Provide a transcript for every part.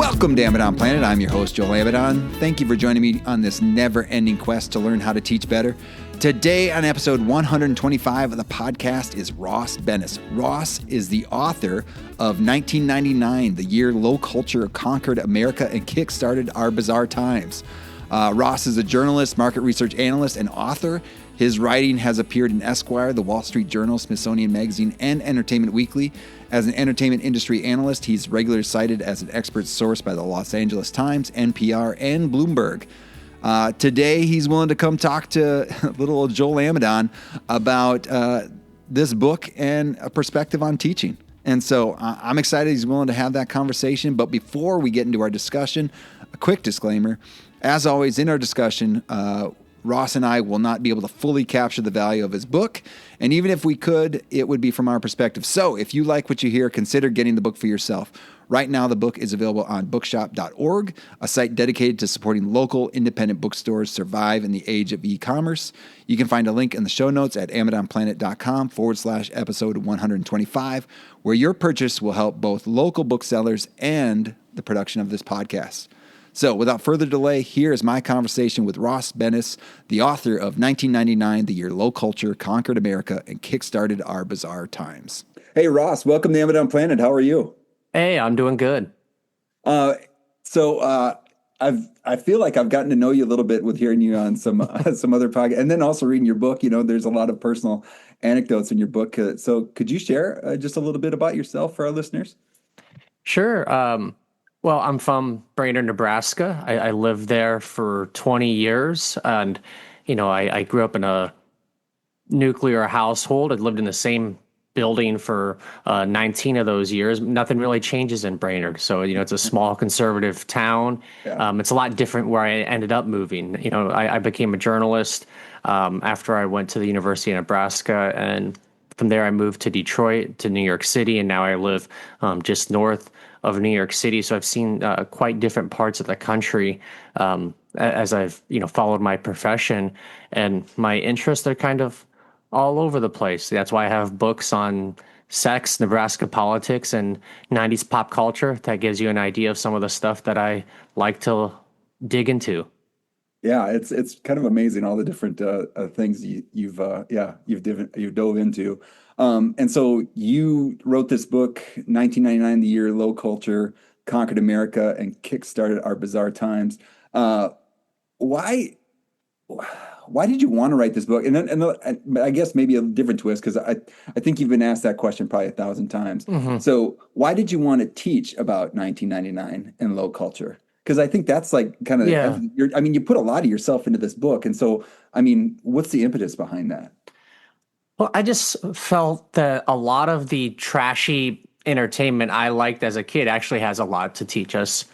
Welcome to Abaddon Planet. I'm your host, Joel Abaddon. Thank you for joining me on this never-ending quest to learn how to teach better. Today on episode 125 of the podcast is Ross Bennis. Ross is the author of 1999, the year low culture conquered America and kickstarted our bizarre times. Ross is a journalist, market research analyst, and author. His writing has appeared in Esquire, the Wall Street Journal, Smithsonian Magazine, and Entertainment Weekly. As an entertainment industry analyst, he's regularly cited as an expert source by the Los Angeles Times, NPR, and Bloomberg. Today, he's willing to come talk to little old Joel Abaddon about this book and a perspective on teaching. And so I'm excited he's willing to have that conversation. But before we get into our discussion, a quick disclaimer. As always, in our discussion, Ross and I will not be able to fully capture the value of his book. And even if we could, it would be from our perspective. So if you like what you hear, consider getting the book for yourself. Right now, the book is available on bookshop.org, a site dedicated to supporting local independent bookstores survive in the age of e-commerce. You can find a link in the show notes at AbaddonPlanet.com/episode 125, where your purchase will help both local booksellers and the production of this podcast. So without further delay, here is my conversation with Ross Bennis, the author of 1999, the year low culture conquered America and kickstarted our bizarre times. Hey, Ross, welcome to Abaddon Planet. How are you? Hey, I'm doing good. I feel like I've gotten to know you a little bit with hearing you on some other podcasts, and then also reading your book. You know, there's a lot of personal anecdotes in your book. So could you share just a little bit about yourself for our listeners? Sure. Well, I'm from Brainerd, Nebraska. I lived there for 20 years, and I grew up in a nuclear household. I lived in the same building for 19 of those years. Nothing really changes in Brainerd. So, it's a small conservative town. Yeah. It's a lot different where I ended up moving. I became a journalist after I went to the University of Nebraska, and from there I moved to Detroit, to New York City, and now I live just north of New York City. So I've seen quite different parts of the country as I've, followed my profession, and my interests are kind of all over the place. That's why I have books on sex, Nebraska politics, and 90s pop culture. That gives you an idea of some of the stuff that I like to dig into. Yeah, it's kind of amazing all the different things you've dove into. And so you wrote this book, 1999, the year low culture conquered America and kickstarted our bizarre times. Why did you want to write this book? And I guess maybe a different twist, because I think you've been asked that question probably 1,000 times. Mm-hmm. So why did you want to teach about 1999 and low culture? Because I think that's like kind of, you put a lot of yourself into this book. And so, what's the impetus behind that? Well, I just felt that a lot of the trashy entertainment I liked as a kid actually has a lot to teach us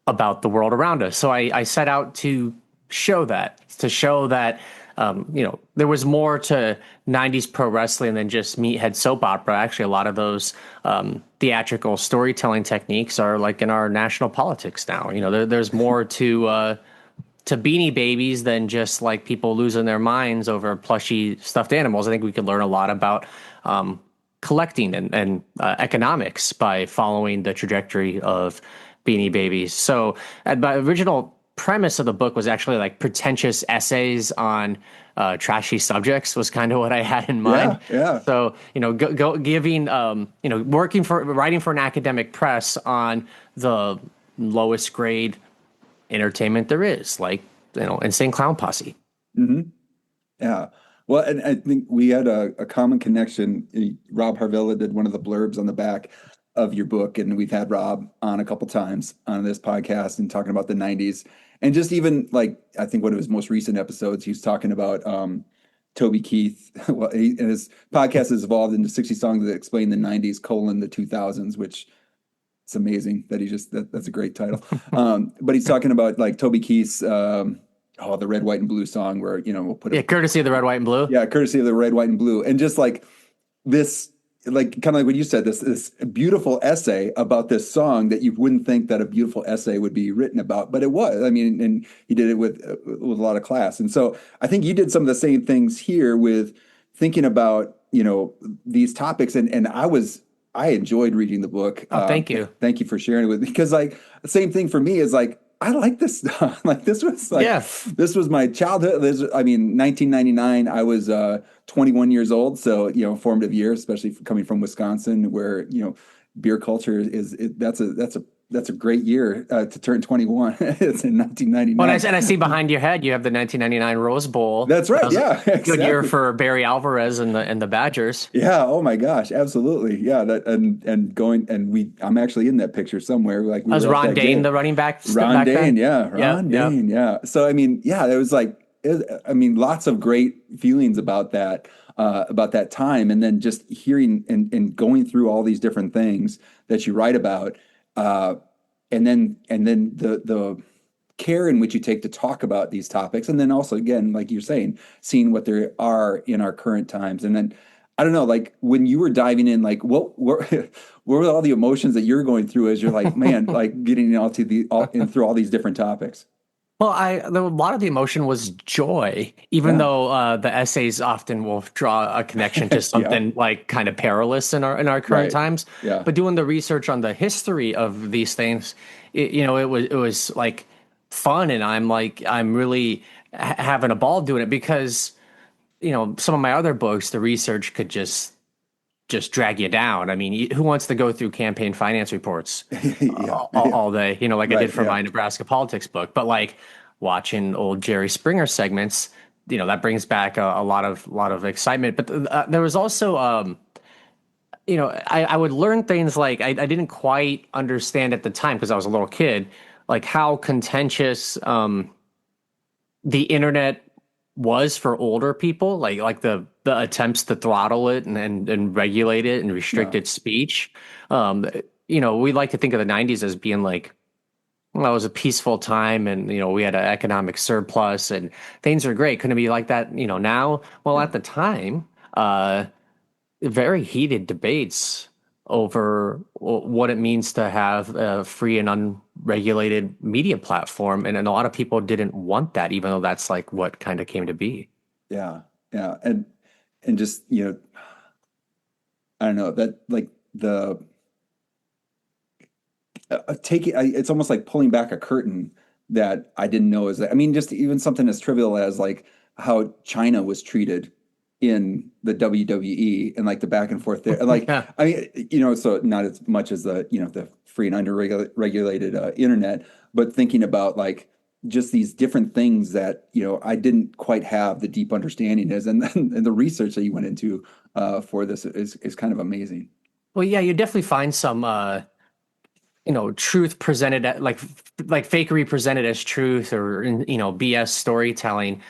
about the world around us. So I set out to show that, there was more to 90s pro wrestling than just meathead soap opera. Actually, a lot of those theatrical storytelling techniques are like in our national politics now. There's more to Beanie Babies than just like people losing their minds over plushy stuffed animals. I think we could learn a lot about collecting and economics by following the trajectory of Beanie Babies. So my original premise of the book was actually like pretentious essays on trashy subjects was kind of what I had in mind. Yeah. So, writing for an academic press on the lowest grade entertainment there is, like, Insane Clown Posse. Mm-hmm. Yeah. Well, and I think we had a common connection. Rob Harvilla did one of the blurbs on the back of your book, and we've had Rob on a couple times on this podcast and talking about the 90s. And just even like, I think one of his most recent episodes, he was talking about Toby Keith. Well, his podcast has evolved into 60 songs that explain the 90s, the 2000s, which it's amazing that that's a great title. But he's talking about like Toby Keith's, the Red, White, and Blue song where, we'll put it. Courtesy of the Red, White, and Blue. Yeah, courtesy of the Red, White, and Blue. And just like this, like kind of like what you said, this beautiful essay about this song that you wouldn't think that a beautiful essay would be written about, but it was. And he did it with a lot of class. And so I think you did some of the same things here with thinking about these topics. And I was I enjoyed reading the book. Oh, thank you. Thank you for sharing it with me. Because like the same thing for me is like I like this stuff. Like Yeah. this was my childhood. I mean, 1999. I was 21 years old, so formative year, especially coming from Wisconsin, where beer culture that's a great year to turn 21. It's in Well, 1999. and I see behind your head you have the 1999 Rose Bowl. That's That right. was a Yeah, good year exactly. for Barry Alvarez and the Badgers. Yeah. Oh my gosh. Absolutely. Yeah. That and going and I'm actually in that picture somewhere. Like we Was were at Ron that Dane game. the running back Ron back Dane. then? Yeah. Yep, Ron yep. Dane. Yeah. So I mean, yeah, it was like, I mean, lots of great feelings about that time, and then just hearing and going through all these different things that you write about, uh, and then the care in which you take to talk about these topics, and then also again like you're saying, seeing what there are in our current times. And then I don't know, like when you were diving in, like what were all the emotions that you're going through as you're like, man, like getting all to the all in through all these different topics. Well, a lot of the emotion was joy, even Yeah. though the essays often will draw a connection to Yeah. something like kind of perilous in our current Right. times. Yeah. But doing the research on the history of these things, it was like fun, and I'm really having a ball doing it because some of my other books, the research could just drag you down. I mean, who wants to go through campaign finance reports Yeah. Yeah. all day, like I Right. did for Yeah. my Nebraska politics book? But like watching old Jerry Springer segments, that brings back a lot of excitement. But there was also, I would learn things like I didn't quite understand at the time because I was a little kid, like how contentious the internet was for older people, like the attempts to throttle it and regulate it and restrict Yeah. its speech. Um, we like to think of the '90s as being like, well, it was a peaceful time, and we had an economic surplus and things are great. Couldn't it be like that, now? Well, Yeah. at the time, uh, very heated debates over what it means to have a free and unregulated media platform. And a lot of people didn't want that, even though that's like what kind of came to be. Yeah. Yeah. And just I don't know that like the taking it's almost like pulling back a curtain that I didn't know is that I mean just even something as trivial as like how China was treated in the WWE and like the back and forth there. And like Yeah. I mean so not as much as the free and under regulated internet, but thinking about like just these different things that I didn't quite have the deep understanding is, and then and the research that you went into for this is kind of amazing. Well, yeah, you definitely find some truth presented like fakery presented as truth, or BS storytelling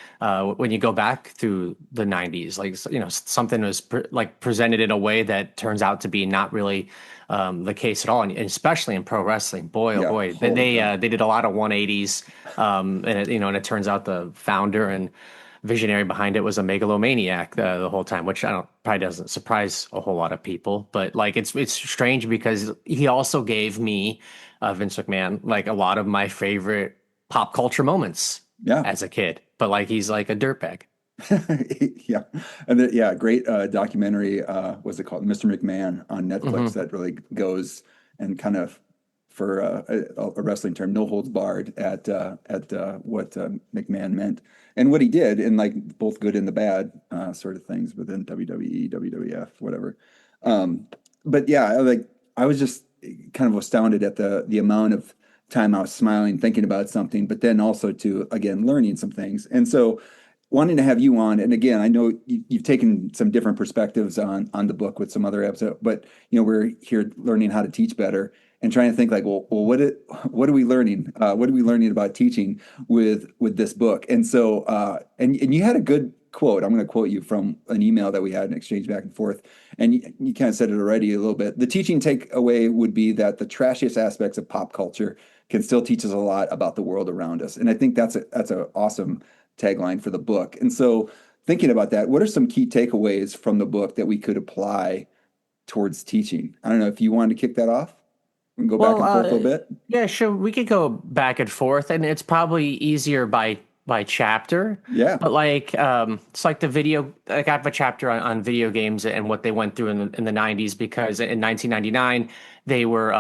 when you go back through the '90s, like something was like presented in a way that turns out to be not really the case at all, and especially in pro wrestling. Boy, oh Yeah. boy, they Holy cow. they did a lot of 180s, and it turns out the founder and visionary behind it was a megalomaniac the whole time, which I don't probably doesn't surprise a whole lot of people. But like it's strange because he also gave me Vince McMahon like a lot of my favorite pop culture moments Yeah. as a kid. But like he's like a dirtbag. Yeah. And yeah, great documentary, what's it called? Mr. McMahon on Netflix Hmm. that really goes and kind of for a wrestling term, no holds barred at what McMahon meant and what he did in like both good and the bad sort of things within WWE, WWF, whatever. Um, but yeah, like I was just kind of astounded at the amount of time I was smiling, thinking about something, but then also to again learning some things. And so wanting to have you on, and again, I know you've taken some different perspectives on the book with some other episodes, but we're here learning how to teach better and trying to think like, well, what are we learning? What are we learning about teaching with this book? And so, and you had a good quote. I'm going to quote you from an email that we had an exchange back and forth, and you kind of said it already a little bit. The teaching takeaway would be that the trashiest aspects of pop culture can still teach us a lot about the world around us, and I think that's an awesome tagline for the book. And so, thinking about that, what are some key takeaways from the book that we could apply towards teaching? I don't know if you wanted to kick that off and go back Well, and forth a little bit. yeah, sure. We could go back and forth, and it's probably easier by by chapter. Yeah. But like it's like I have a chapter on video games and what they went through in the 90s, because in 1999 they were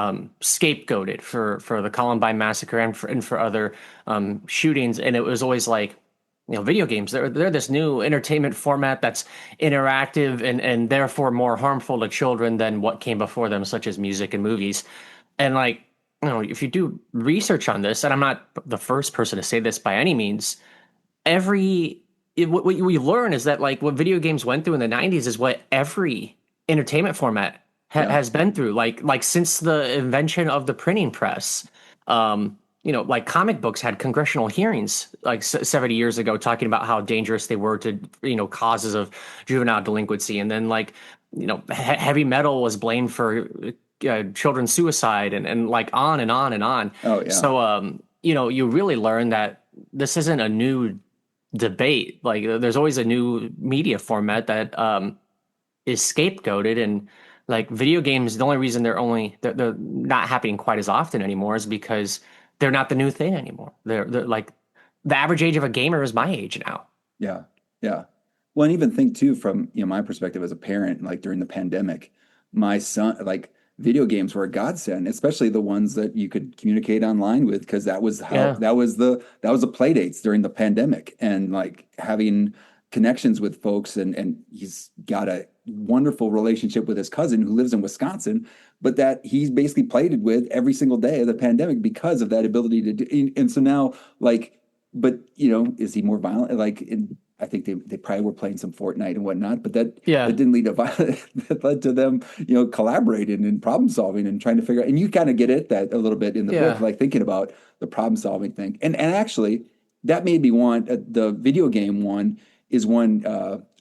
scapegoated for the Columbine massacre and for other shootings, and it was always like, video games, they're this new entertainment format that's interactive and therefore more harmful to children than what came before them, such as music and movies. And like, if you do research on this, and I'm not the first person to say this by any means, what we learn is that like what video games went through in the 90s is what every entertainment format has been through, like since the invention of the printing press. Like comic books had congressional hearings like 70 years ago talking about how dangerous they were to, causes of juvenile delinquency. And then like, heavy metal was blamed for children's suicide and like on and on and on. Oh, yeah. So, you really learn that this isn't a new debate. Like there's always a new media format that is scapegoated, and like video games, the only reason they're not happening quite as often anymore is because they're not the new thing anymore. They're like the average age of a gamer is my age now. Yeah. Yeah. Well, and even think too, from, my perspective as a parent, like during the pandemic, my son, like video games were a godsend, especially the ones that you could communicate online with, because that was how that was the play dates during the pandemic, and like having connections with folks, and he's got a wonderful relationship with his cousin who lives in Wisconsin, but that he's basically played it with every single day of the pandemic because of that ability to do. And so now, like, but is he more violent? Like, I think they probably were playing some Fortnite and whatnot, but that didn't lead to violence. That led to them, collaborating and problem solving and trying to figure out. And you kind of get at that a little bit in the book, like thinking about the problem solving thing. And actually, that made me want the video game one. Is one,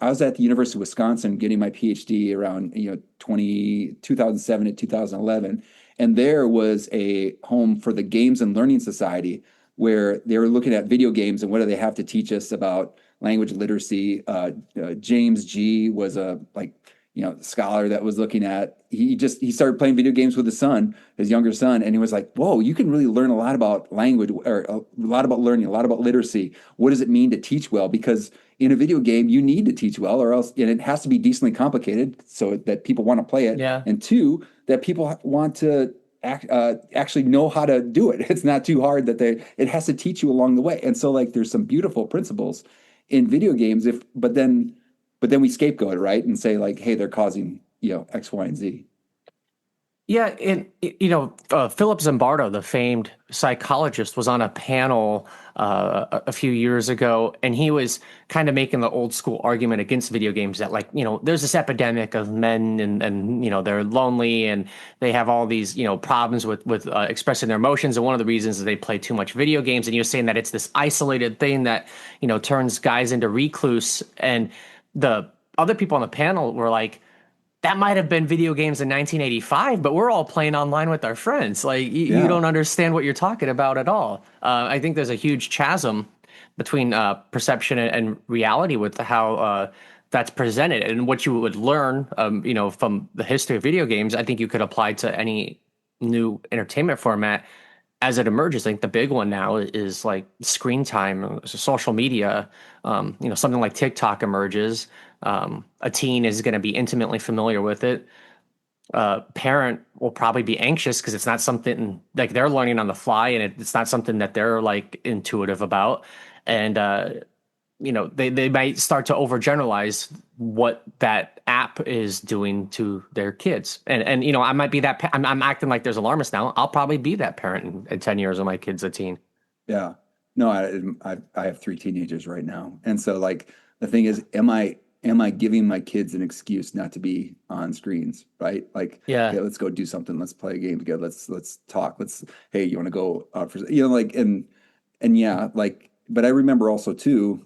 I was at the University of Wisconsin getting my PhD around 2007 to 2011, and there was a home for the Games and Learning Society, where they were looking at video games and what do they have to teach us about language literacy. James G was a scholar that was looking at, he started playing video games with his younger son, and he was like, whoa, you can really learn a lot about language, or a lot about learning, a lot about literacy. What does it mean to teach well? Because in a video game, you need to teach well, or else, and it has to be decently complicated so that people want to play it. Yeah. And two, that people want to actually know how to do it. It's not too hard, it has to teach you along the way. And so like, there's some beautiful principles in video games, but then we scapegoat it, right? And say like, hey, they're causing, X, Y, and Z. Yeah, and Philip Zimbardo, the famed psychologist, was on a panel a few years ago, and he was kind of making the old school argument against video games that, like, there's this epidemic of men and they're lonely and they have all these problems with expressing their emotions, and one of the reasons is they play too much video games. And he was saying that it's this isolated thing that turns guys into recluse, and the other people on the panel were like, that might have been video games in 1985, but we're all playing online with our friends. Like, you don't understand what you're talking about at all. I think there's a huge chasm between perception and reality with how that's presented, and what you would learn, from the history of video games. I think you could apply to any new entertainment format as it emerges. I think the big one now is like screen time, social media. Something like TikTok emerges. A teen is going to be intimately familiar with it. Parent will probably be anxious because it's not something like they're learning on the fly, and it's not something that they're like intuitive about. And they might start to overgeneralize what that app is doing to their kids. And I might be that. I'm acting like there's alarmist now. I'll probably be that parent in 10 years when my kid's a teen. Yeah. No, I have 3 teenagers right now, and so like the thing is, am I giving my kids an excuse not to be on screens, right? Like, yeah, hey, let's go do something. Let's play a game together. Let's talk. Hey, you want to go out for, like, and yeah, like, but I remember also too,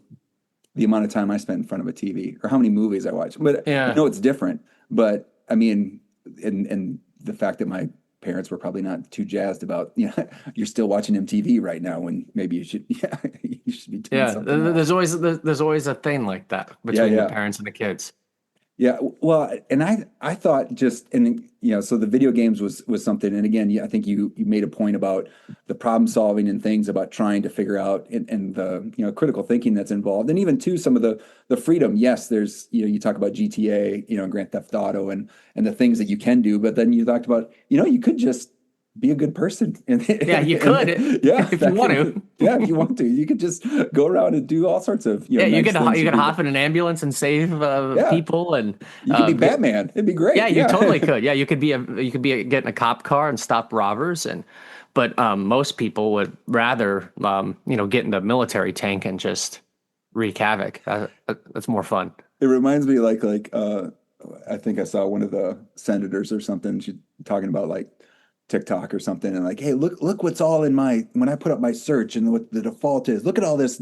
the amount of time I spent in front of a TV or how many movies I watched. But I know it's different, but I mean, and the fact that my parents were probably not too jazzed about, you're still watching MTV right now when maybe you should be doing something else. There's always a thing like that between the parents and the kids. Yeah, well, and I thought just and so the video games was something, and again, I think you made a point about the problem solving and things about trying to figure out and the critical thinking that's involved, and even too some of the freedom. Yes, there's you talk about GTA, Grand Theft Auto, and the things that you can do, but then you talked about you could just be a good person, and, Yeah, you could yeah, if you want to. yeah, if you want to, you could just go around and do all sorts of Yeah, nice things. you could hop in an ambulance and save Yeah, people, and you could be get, Batman. It'd be yeah, great. you Yeah. totally could. Yeah, you could be getting a cop car and stop robbers, and but most people would rather get in the military tank and just wreak havoc. That's more fun. It reminds me I think I saw one of the senators or something she talking about like TikTok or something and like, hey, look what's all in my when I put up my search and what the default is. Look at all this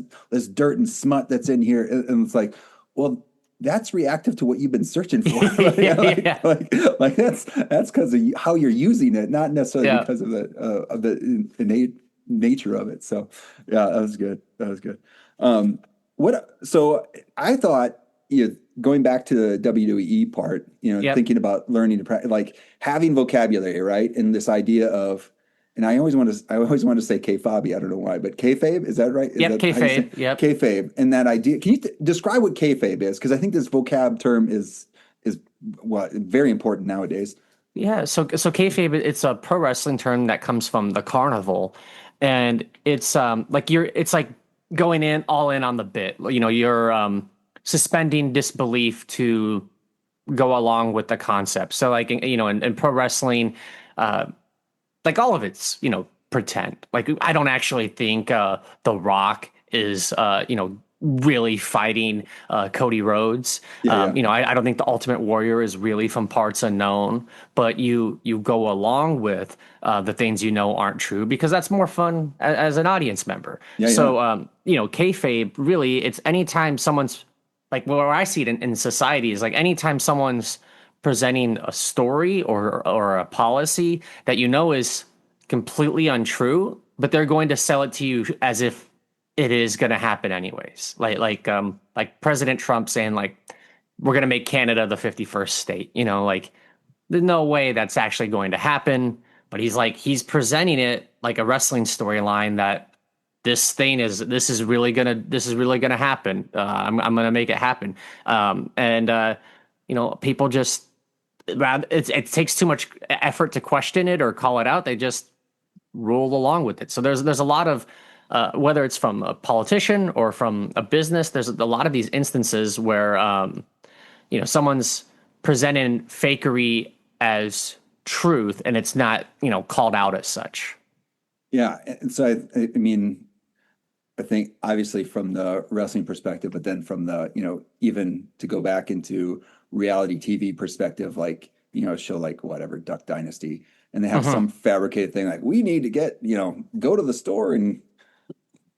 dirt and smut that's in here. And it's like, well, that's reactive to what you've been searching for. Yeah, like that's because of how you're using it, not necessarily yeah. because of the innate nature of it. So yeah, that was good. That was good. So I thought, going back to the WWE part, Yep. thinking about learning to practice, like having vocabulary, right? And this idea of, and I always want to say kayfabe. I don't know why, but kayfabe, is that right? Is Yep. that how you say Kayfabe. Yep. kayfabe? And that idea, can you describe what kayfabe is? Because I think this vocab term is what very important nowadays. Yeah, so kayfabe, it's a pro wrestling term that comes from the carnival, and it's it's like going in all in on the bit. You're suspending disbelief to go along with the concept. So like in pro wrestling, uh, like all of it's pretend. Like I don't actually think The Rock is really fighting Cody Rhodes. Yeah, yeah, I don't think the Ultimate Warrior is really from parts unknown, but you go along with the things aren't true because that's more fun as an audience member. yeah, yeah, So kayfabe really it's anytime someone's like where I see it in society is like anytime someone's presenting a story or a policy that is completely untrue, but they're going to sell it to you as if it is going to happen anyways. Like President Trump saying like we're going to make Canada the 51st state. Like there's no way that's actually going to happen. But he's presenting it like a wrestling storyline that this is really gonna happen. I'm gonna make it happen. And people just rather it takes too much effort to question it or call it out. They just roll along with it. So there's a lot of whether it's from a politician or from a business, there's a lot of these instances where someone's presenting fakery as truth and it's not called out as such. yeah. And so I mean, I think obviously from the wrestling perspective, but then from the, even to go back into reality TV perspective, like, a show like whatever, Duck Dynasty, and they have Hmm. some fabricated thing like, we need to get, go to the store and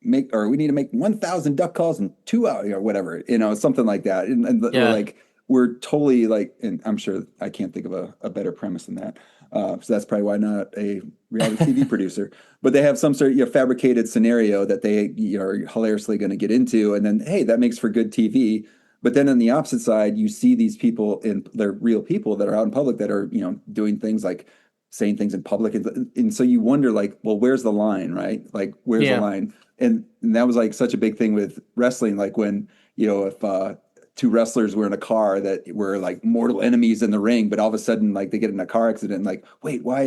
we need to make 1,000 duck calls in 2 hours or whatever, something like that. We're Yeah. like, we're totally like, and I'm sure I can't think of a better premise than that. So that's probably why not a reality TV producer, but they have some sort of fabricated scenario that they are hilariously going to get into. And then, hey, that makes for good TV. But then on the opposite side, you see these people they're real people that are out in public that are, doing things like saying things in public. And so you wonder like, well, where's the line, right? Like, where's the Yeah. line? And that was like such a big thing with wrestling. Like when, if two wrestlers were in a car that were like mortal enemies in the ring, but all of a sudden, like they get in a car accident, and like, wait, well,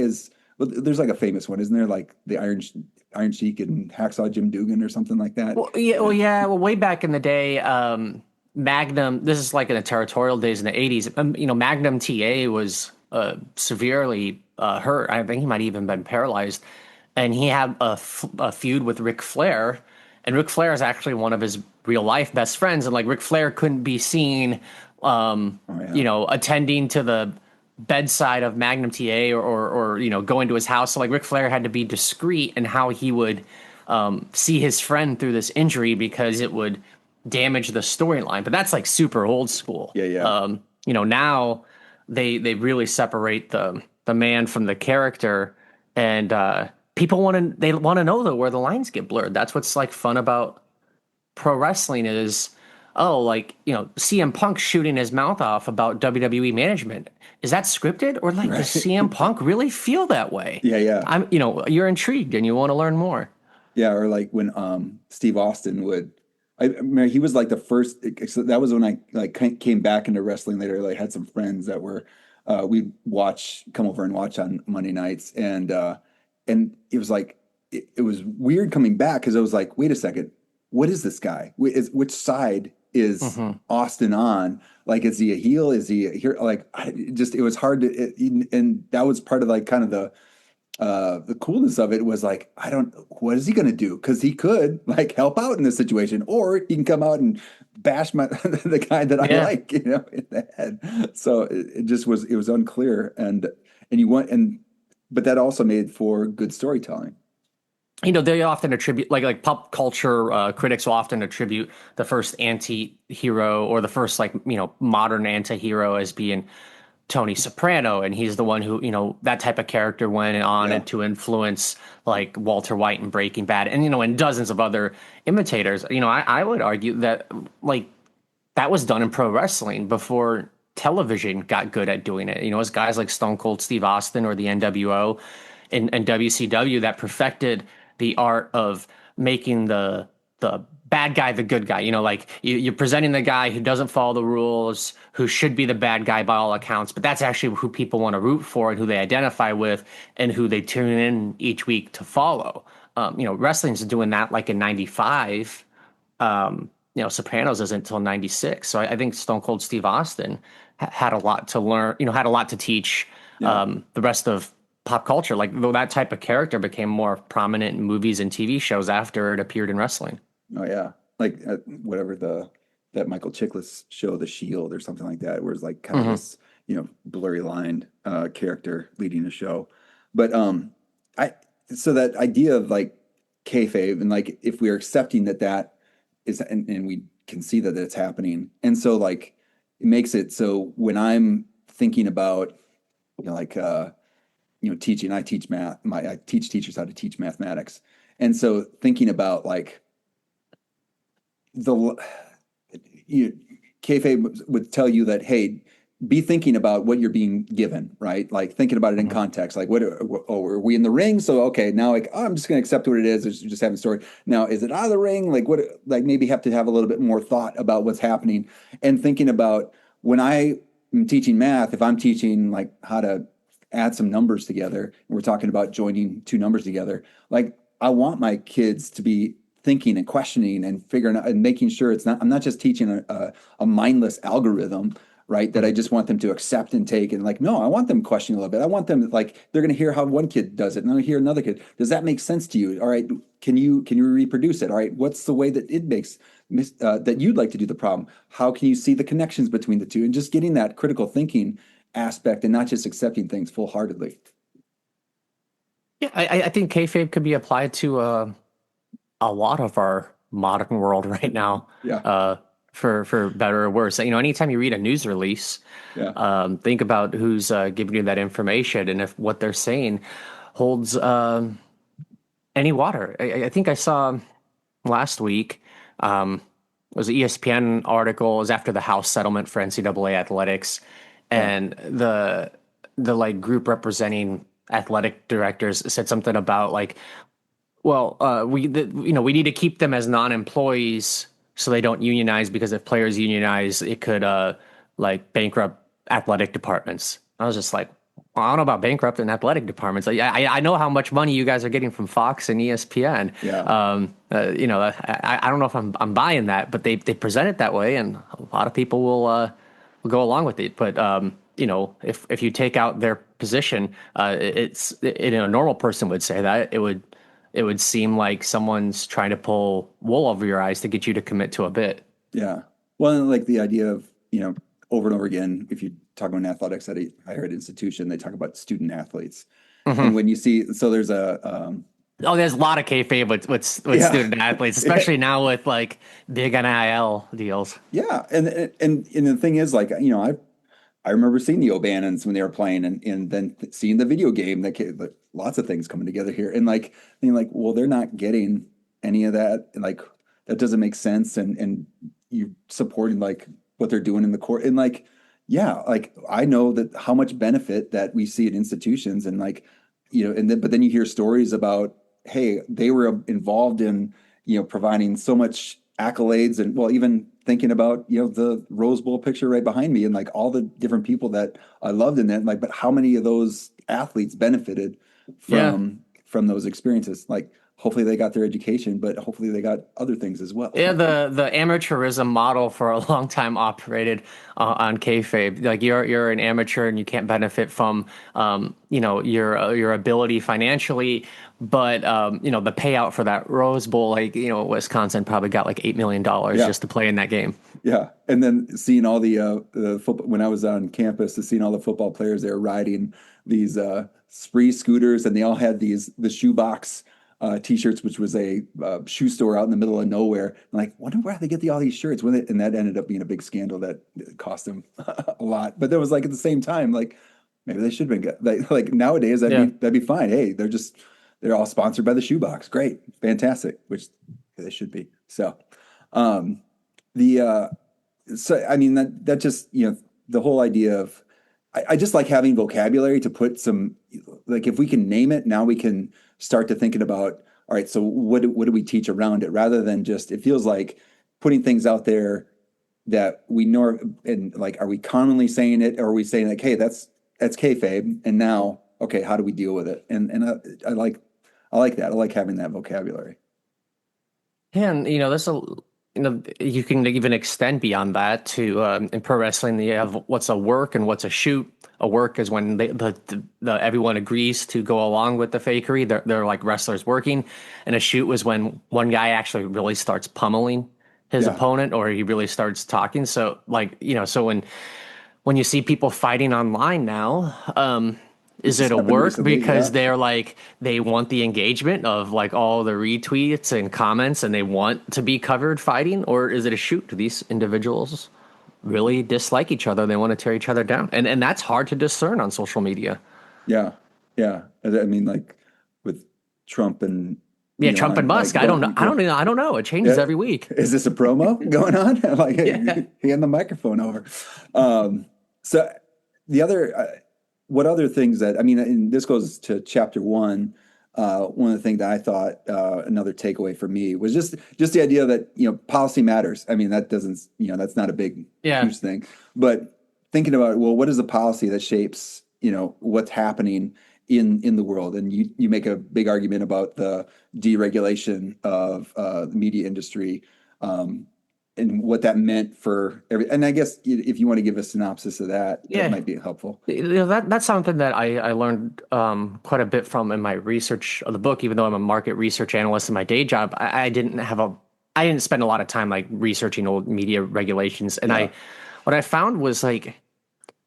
there's like a famous one, isn't there? Like the Iron Sheik and Hacksaw Jim Dugan or something like that. Well, yeah, well, way back in the day, Magnum. This is like in the territorial days in the '80s. Magnum TA was severely hurt. I think he might even been paralyzed, and he had a feud with Ric Flair, and Ric Flair is actually one of his real life best friends, and like Ric Flair couldn't be seen, Oh yeah. attending to the bedside of Magnum TA or going to his house. So like Ric Flair had to be discreet in how he would see his friend through this injury because it would damage the storyline. But that's like super old school. Yeah, yeah. Now they really separate the man from the character, and people want to know though where the lines get blurred. That's what's like fun about pro wrestling is oh, like, CM Punk shooting his mouth off about WWE management. Is that scripted, or like, does Right. CM Punk really feel that way? Yeah, yeah. You're intrigued and you want to learn more. Yeah, or like when Steve Austin would, I remember he was like the first. So that was when I like came back into wrestling later. Like had some friends that were, we'd watch, come over and watch on Monday nights, and it was like it was weird coming back because I was like, wait a second, what is this guy? Which side is Hmm. Austin on? Like, is he a heel? Is he a here? Like, it was hard to, and that was part of like kind of the coolness of it was like, I don't, what is he going to do? Because he could like help out in this situation, or he can come out and bash my the guy that I Yeah. like, in the head. So it just was, it was unclear, and you want, and but that also made for good storytelling. They often attribute, like pop culture critics will often attribute the first anti-hero, or the first, like, modern anti-hero, as being Tony Soprano, and he's the one who, that type of character went on Yeah, and to influence like Walter White and Breaking Bad, and and dozens of other imitators. I would argue that, like, that was done in pro wrestling before television got good at doing it. As guys like Stone Cold Steve Austin or the NWO and WCW that perfected the art of making the bad guy the good guy. Like, you're presenting the guy who doesn't follow the rules, who should be the bad guy by all accounts, but that's actually who people want to root for and who they identify with and who they tune in each week to follow. Wrestling's doing that, like, in '95. Sopranos isn't until '96. So I think Stone Cold Steve Austin had a lot to learn, had a lot to teach yeah. the rest of pop culture. Like, though that type of character became more prominent in movies and TV shows after it appeared in wrestling. Oh yeah, like whatever that Michael Chiklis show, The Shield or something like that, where it's like kind of Hmm. this blurry lined character leading the show. But I so that idea of like kayfabe, and like if we're accepting that is, and we can see that it's happening, and so like it makes it so when I'm thinking about like teaching, I teach math, I teach teachers how to teach mathematics, and so thinking about like the you, kayfabe would tell you that, hey, be thinking about what you're being given, right? Like thinking about it in Hmm. context. Like, oh, are we in the ring? So okay, now like, oh, I'm just going to accept what it is. It's just having a story. Now, is it out of the ring? Like what? Like maybe have to have a little bit more thought about what's happening, and thinking about when I am teaching math. If I'm teaching like how to add some numbers together, and we're talking about joining two numbers together, like I want my kids to be thinking and questioning and figuring out and making sure it's not, I'm not just teaching a mindless algorithm, right? That I just want them to accept and take. And like, no, I want them questioning a little bit. I want them, like, they're going to hear how one kid does it and they'll hear another kid. Does that make sense to you? All right. Can you reproduce it? All right. What's the way that it makes, that you'd like to do the problem? How can you see the connections between the two? And just getting that critical thinking aspect and not just accepting things full heartedly. Yeah, I think kayfabe could be applied to a lot of our modern world right now, Yeah. uh, for better or worse. Anytime you read a news release, Yeah. think about who's giving you that information, and if what they're saying holds any water. I think I saw last week, it was an ESPN article. It was after the House settlement for NCAA athletics, Yeah. and the like group representing athletic directors said something about, like, well, we need to keep them as non-employees so they don't unionize, because if players unionize, it could like bankrupt athletic departments. I was just like, well, I don't know about bankrupting athletic departments. I know how much money you guys are getting from Fox and ESPN. Yeah. I don't know if I'm buying that, but they present it that way, and a lot of people will go along with it. But if you take out their position, a normal person would say that it would seem like someone's trying to pull wool over your eyes to get you to commit to a bit. Yeah. Well, and like the idea of, over and over again, if you talk about athletics at a higher ed institution, they talk about student athletes. And Hmm. when you see, so there's Oh, there's a lot of kayfabe with yeah, student athletes, especially now with like big NIL deals. yeah. And the thing is, like, I remember seeing the O'Bannons when they were playing, and then seeing the video game like, lots of things coming together here. And like, being like, well, they're not getting any of that. And like, that doesn't make sense. And you're supporting like what they're doing in the court. And like, yeah, like I know that how much benefit that we see at institutions and like, and then, but then you hear stories about, hey, they were involved in, providing so much accolades and well, even thinking about, the Rose Bowl picture right behind me and like all the different people that I loved in that, like, but how many of those athletes benefited Yeah. from those experiences? Like, hopefully they got their education, but hopefully they got other things as well. Yeah, the amateurism model for a long time operated on kayfabe. Like you're an amateur and you can't benefit from your ability financially, but the payout for that Rose Bowl, like Wisconsin probably got like $8 million Yeah. just to play in that game. Yeah, and then seeing all the football when I was on campus, to seeing all the football players there riding these spree scooters, and they all had the shoebox t-shirts, which was a shoe store out in the middle of nowhere. I'm like, wonder where they get all these shirts. And that ended up being a big scandal that cost them a lot. But there was like at the same time, like maybe they should have been good. Like nowadays that'd be fine. Hey, they're all sponsored by the shoebox. Great, fantastic, which they should be. So. The so I mean that just the whole idea of I just like having vocabulary to put some like if we can name it now we can start to thinking about all right, so what do we teach around it rather than just it feels like putting things out there that we know and like are we commonly saying it or are we saying like hey that's kayfabe and now okay how do we deal with it and I like that I like having that vocabulary. And there's a you can even extend beyond that to in pro wrestling. You have what's a work and what's a shoot. A work is when everyone agrees to go along with the fakery. They're like wrestlers working, and a shoot was when one guy actually really starts pummeling his Yeah. opponent, or he really starts talking. So like so when you see people fighting online now, is This it a happened work recently, because yeah. they're like they want the engagement of like all the retweets and comments and they want to be covered fighting, or is it a shoot? Do these individuals really dislike each other? They want to tear each other down, and that's hard to discern on social media. Yeah, yeah. I mean, like with Trump and Yeah, Trump and Elon, like Musk. I don't know. I going, don't know. I don't know. It changes yeah, every week. is this a promo going on? Like, Yeah. hey, hand the microphone over. So the other, what other things that I mean, and this goes to chapter one. One of the things that I thought another takeaway for me was just the idea that policy matters. I mean, that doesn't that's not a big Yeah. huge thing, but thinking about well, what is the policy that shapes what's happening in the world? And you make a big argument about the deregulation of the media industry and what that meant for every. And I guess if you want to give a synopsis of that, that Yeah. might be helpful. That's something that I learned quite a bit from in my research of the book. Even though I'm a market research analyst in my day job, I didn't spend a lot of time like researching old media regulations. And Yeah, what I found was like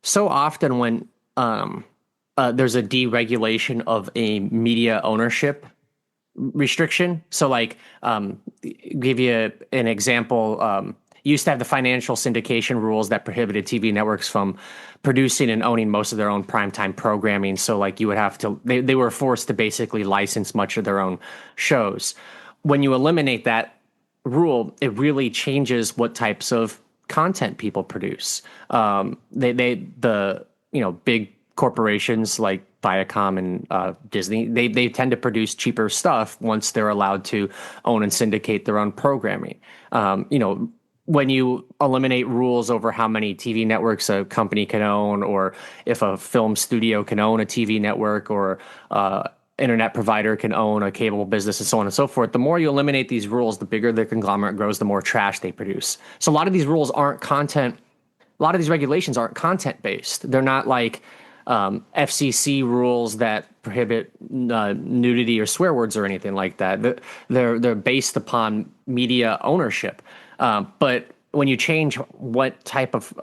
so often when there's a deregulation of a media ownership restriction. So like give you an example. Used to have the financial syndication rules that prohibited TV networks from producing and owning most of their own primetime programming. So like you would have to they were forced to basically license much of their own shows. When you eliminate that rule, it really changes what types of content people produce. The big corporations like Viacom and Disney, they tend to produce cheaper stuff once they're allowed to own and syndicate their own programming. When you eliminate rules over how many TV networks a company can own, or if a film studio can own a TV network, or internet provider can own a cable business, and so on and so forth, the more you eliminate these rules, the bigger the conglomerate grows, the more trash they produce. So a lot of these rules aren't content. A lot of these regulations aren't content based. They're not like FCC rules that prohibit nudity or swear words or anything like that. They're based upon media ownership. But when you change what type of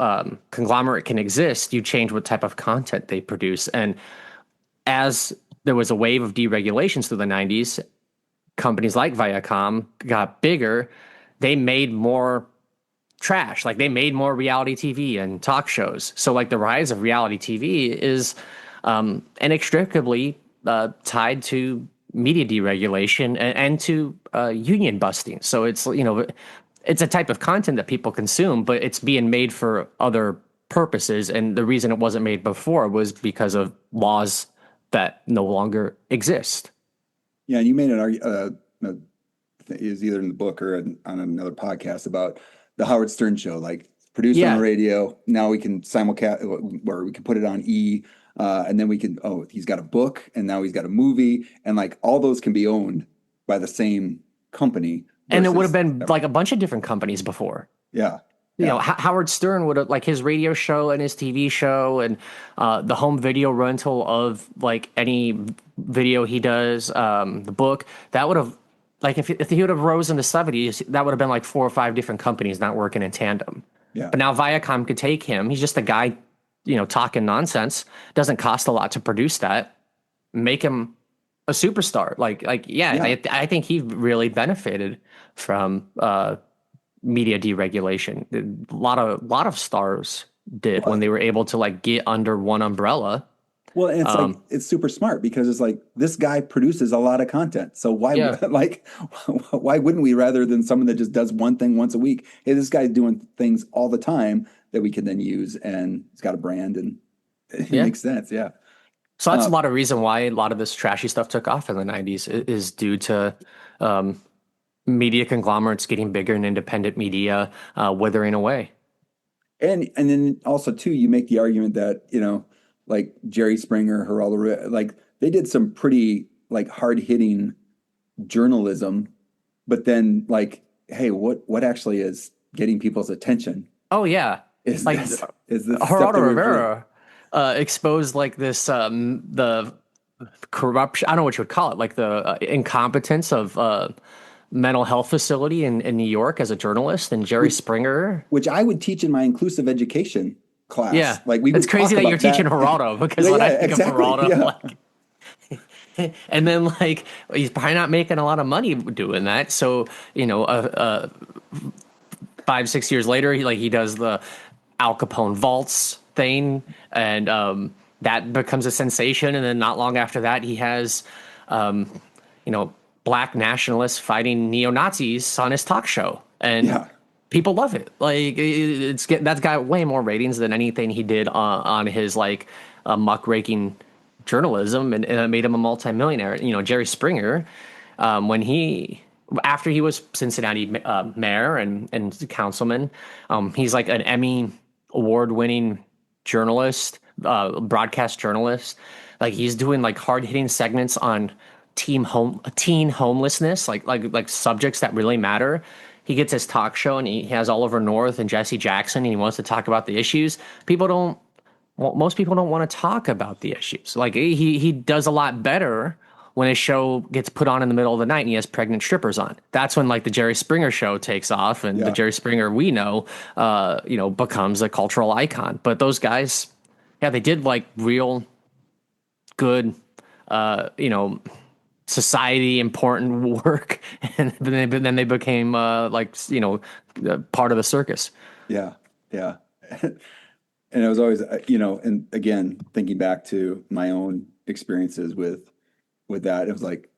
conglomerate can exist, you change what type of content they produce. And as there was a wave of deregulations through the 90s, companies like Viacom got bigger. They made more trash. Like they made more reality TV and talk shows. So like the rise of reality TV is inextricably tied to media deregulation and to union busting. So it's it's a type of content that people consume, but it's being made for other purposes. And the reason it wasn't made before was because of laws that no longer exist. Yeah, and you made an argument, is either in the book or on another podcast about the Howard Stern show, like produced on the Yeah. radio. Now we can simulcast, where we can put it on E, and then we can. Oh, he's got a book, and now he's got a movie, and like all those can be owned by the same company. And it would have Versus, been like a bunch of different companies before. yeah, You know, yeah, Howard Stern would have like his radio show and his TV show and the home video rental of like any video he does, the book that would have like if he would have rose in the 70s, that would have been like 4 or 5 different companies not working in tandem. yeah. But now Viacom could take him. He's just a guy, you know, talking nonsense. Doesn't cost a lot to produce that. Make him a superstar. Yeah. Yeah. I think he really benefited from media deregulation. A lot of stars did when they were able to like get under one umbrella. Well, and it's like it's super smart because it's like this guy produces a lot of content. So why like why wouldn't we, rather than someone that just does one thing once a week? Hey, this guy's doing things all the time that we can then use, and he's got a brand, and it makes sense. Yeah. So that's a lot of reason why a lot of this trashy stuff took off in the 90s is due to media conglomerates getting bigger and independent media withering away. And then also too, you make the argument that, you know, like Jerry Springer, Geraldo, like they did some pretty like hard hitting journalism, but then like, hey, what actually is getting people's attention? Oh yeah, Is like this stuff Geraldo that Rivera exposed like this the corruption. I don't know what you would call it, like the incompetence of mental health facility in New York as a journalist, and Jerry Springer, which I would teach in my inclusive education class. Yeah, Like we it's would crazy talk that you're about teaching Geraldo because when I think exactly, of Geraldo, yeah. like, and then like he's probably not making a lot of money doing that. So you know, 5-6 years later, he does the Al Capone vaults thing, and that becomes a sensation. And then not long after that, he has, you know, black nationalists fighting neo-Nazis on his talk show, and people love it. Like that's got way more ratings than anything he did on his like muckraking journalism, and it made him a multimillionaire. You know, Jerry Springer, after he was Cincinnati mayor and councilman, he's like an Emmy award-winning journalist, broadcast journalist. Like he's doing like hard-hitting segments on teen homelessness, like subjects that really matter. He gets his talk show and he has Oliver North and Jesse Jackson, and he wants to talk about the issues. Most people don't want to talk about the issues. Like he does a lot better when his show gets put on in the middle of the night and he has pregnant strippers on. That's when like the Jerry Springer show takes off, and the Jerry Springer we know, becomes a cultural icon. But those guys, they did like real good, society important work, and then they became part of the circus. Yeah. And it was always, and again, thinking back to my own experiences with that, it was like,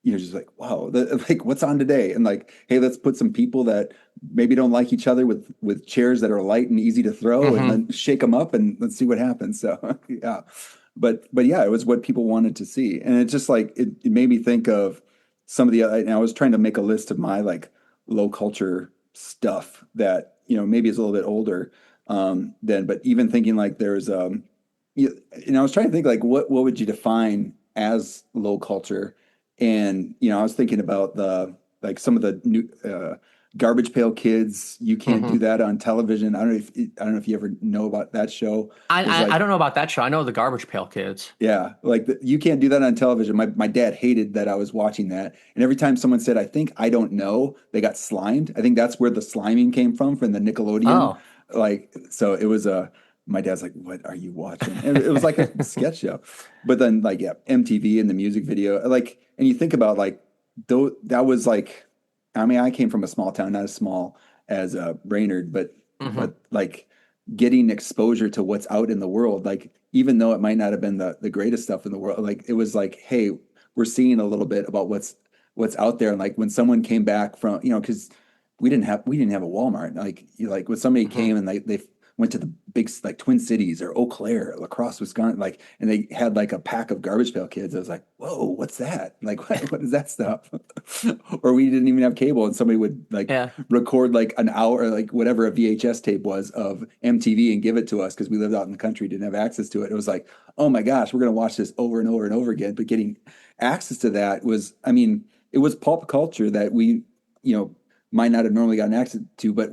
just like, wow, like what's on today? And like, hey, let's put some people that maybe don't like each other with chairs that are light and easy to throw, and then shake them up and let's see what happens. So yeah. But yeah, it was what people wanted to see. And it's just like, it made me think of some of the, and I was trying to make a list of my like low culture stuff that, maybe is a little bit older but even thinking like there's, I was trying to think like, what would you define as low culture? And, I was thinking about some of the new, Garbage Pail Kids. You can't do that on television. I don't know if you ever know about that show. I don't know about that show. I know the Garbage Pail Kids. Yeah, like you can't do that on television. My dad hated that I was watching that, and every time someone said, "I think I don't know," they got slimed. I think that's where the sliming came from the Nickelodeon. Oh. Like, so it was my dad's like, "What are you watching?" And it was like a sketch show, but then like MTV and the music video, like, and you think about like that was like. I mean, I came from a small town, not as small as Brainerd, but like getting exposure to what's out in the world, like even though it might not have been the greatest stuff in the world, like it was like, hey, we're seeing a little bit about what's out there. And like when someone came back from, because we didn't have a Walmart. Like when somebody came and they went to the big like Twin Cities or Eau Claire, La Crosse, Wisconsin, like, and they had like a pack of Garbage Pail Kids. I was like, whoa, what's that? Like, what is that stuff? Or we didn't even have cable, and somebody would like Yeah. record like an hour, like whatever a VHS tape was of MTV and give it to us because we lived out in the country, didn't have access to it. It was like, oh my gosh, we're gonna watch this over and over and over again. But getting access to that was, I mean, it was pulp culture that we, might not have normally gotten access to, but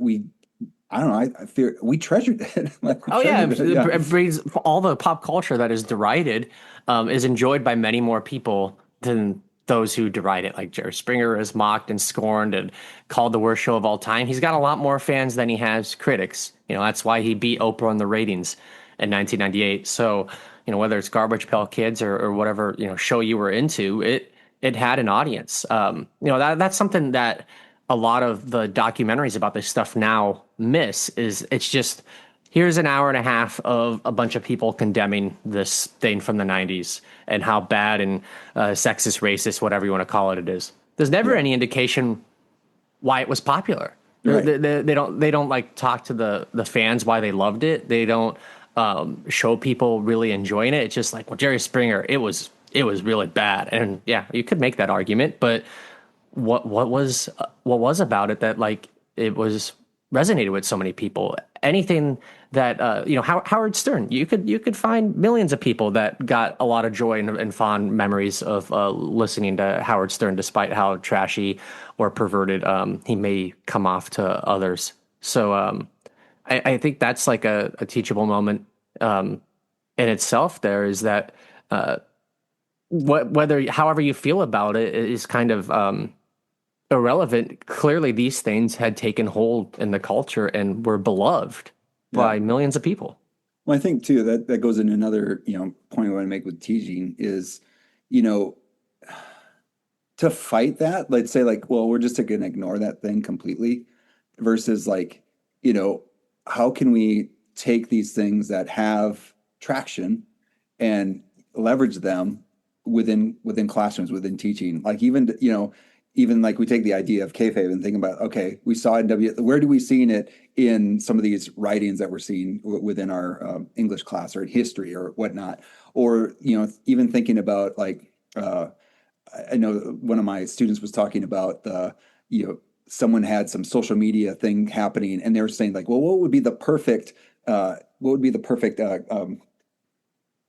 I don't know, I fear we treasured it. Like we Oh yeah, treasured it. Yeah. it brings all the pop culture that is derided, is enjoyed by many more people than those who deride it. Like Jerry Springer is mocked and scorned and called the worst show of all time. He's got a lot more fans than he has critics. That's why he beat Oprah in the ratings in 1998. So, whether it's Garbage Pail Kids or whatever, show you were into, it had an audience. That's something that a lot of the documentaries about this stuff now miss. Is it's just, here's an hour and a half of a bunch of people condemning this thing from the 90s and how bad and sexist, racist, whatever you want to call it is. There's never any indication why it was popular. Right. They don't like talk to the fans why they loved it. They don't show people really enjoying it. It's just like, well, Jerry Springer, it was really bad. And yeah, you could make that argument, but what was about it that like it was resonated with so many people? Anything that Howard Stern, you could find millions of people that got a lot of joy and fond memories of listening to Howard Stern, despite how trashy or perverted he may come off to others. So I think that's like a teachable moment in itself. There is that however you feel about it is kind of irrelevant. Clearly, these things had taken hold in the culture and were beloved by millions of people. Well, I think too that goes into another point I want to make with teaching is, to fight that. Let's say like, well, we're just going to ignore that thing completely, versus like, how can we take these things that have traction and leverage them within classrooms, within teaching, like even like we take the idea of kayfabe and think about, okay, we saw it in where do we seen it in some of these writings that we're seeing within our English class or in history or whatnot, or even thinking about like I know one of my students was talking about someone had some social media thing happening and they were saying like, well, what would be the perfect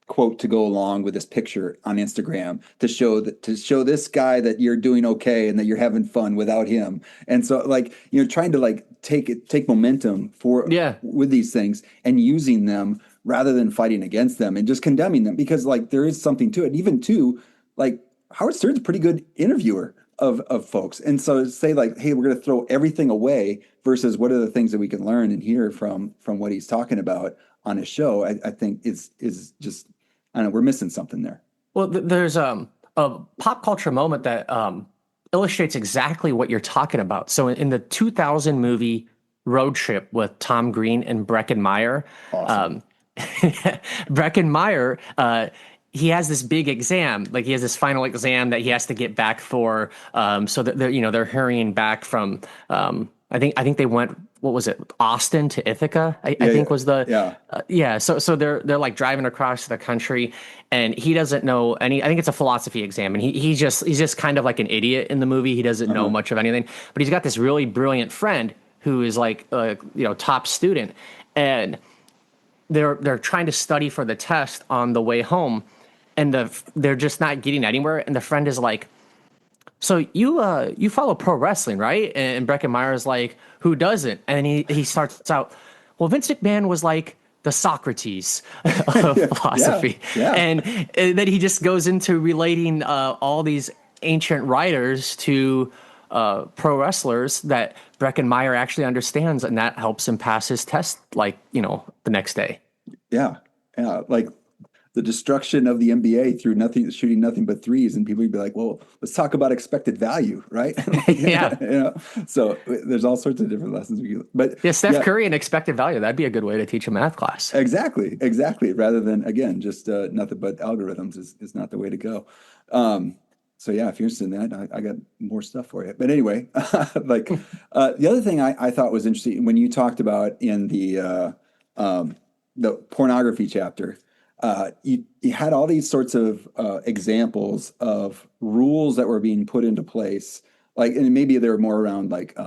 quote to go along with this picture on Instagram to show this guy that you're doing okay and that you're having fun without him. And so like, trying to like take momentum with these things and using them rather than fighting against them and just condemning them, because like there is something to it. And even too, like Howard Stern's a pretty good interviewer of folks. And so say like, hey, we're going to throw everything away versus what are the things that we can learn and hear from what he's talking about on his show, I think is just, I don't know, we're missing something there. Well, there's a pop culture moment that illustrates exactly what you're talking about. So in the 2000 movie Road Trip with Tom Green and Breckin Meyer, Awesome. Breckin Meyer, he has this big exam, like he has this final exam that he has to get back for. So that they're hurrying back from. I think they went. What was it? Austin to Ithaca, I think was the. So they're like driving across the country, and he doesn't know any. I think it's a philosophy exam, and he's just kind of like an idiot in the movie. He doesn't know much of anything, but he's got this really brilliant friend who is like top student, and they're trying to study for the test on the way home, and they're just not getting anywhere. And the friend is like, so you follow pro wrestling, right? And Breckin Meyer is like, who doesn't? And he starts out, well, Vince McMahon was like the Socrates of philosophy. Yeah. And then he just goes into relating all these ancient writers to pro wrestlers that Breckin Meyer actually understands, and that helps him pass his test, like, the next day. Yeah. Like the destruction of the NBA through shooting nothing but threes, and people would be like, well, let's talk about expected value, right? Yeah. So there's all sorts of different lessons we can, but Steph Curry and expected value, that'd be a good way to teach a math class. Exactly. Rather than, again, just nothing but algorithms is not the way to go. So yeah, if you're interested in that, I got more stuff for you. But anyway, like the other thing I thought was interesting when you talked about in the pornography chapter, you had all these sorts of examples of rules that were being put into place, like, and maybe they're more around like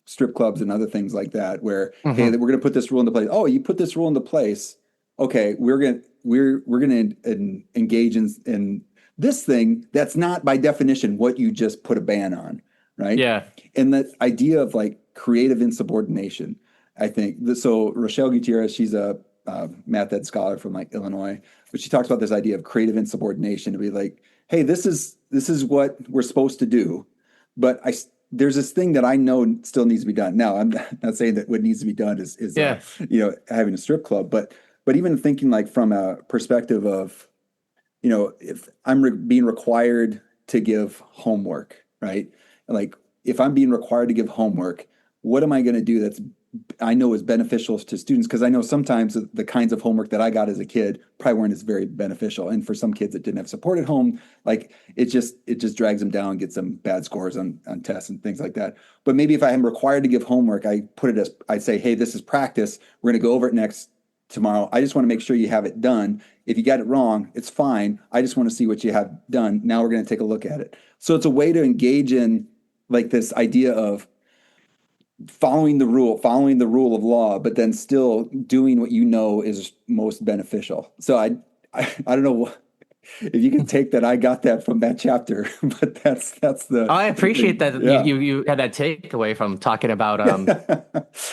strip clubs and other things like that, where hey, Hmm. we're going to put this rule into place. Oh, you put this rule into place. Okay, we're going to engage in this thing that's not by definition what you just put a ban on, right? Yeah. And that idea of like creative insubordination, I think. So Rochelle Gutierrez, she's a math ed scholar from like Illinois, but she talks about this idea of creative insubordination to be like, hey, this is what we're supposed to do, but there's this thing that I know still needs to be done. Now, I'm not saying that what needs to be done is Yeah. having a strip club, but even thinking like from a perspective of if I'm being required to give homework, right? Like if I'm being required to give homework, what am I going to do that's I know is beneficial to students? Because I know sometimes the kinds of homework that I got as a kid probably weren't as very beneficial, and for some kids that didn't have support at home, like it just drags them down, gets them bad scores on tests and things like that. But maybe if I am required to give homework, I put it as I say, hey, this is practice. We're going to go over it next tomorrow. I just want to make sure you have it done. If you got it wrong, it's fine. I just want to see what you have done. Now we're going to take a look at it. So it's a way to engage in like this idea of following the rule of law, but then still doing what you know is most beneficial. So I don't know if you can take that. I got that from that chapter, but that's I the appreciate thing. that Yeah. you had that takeaway from talking about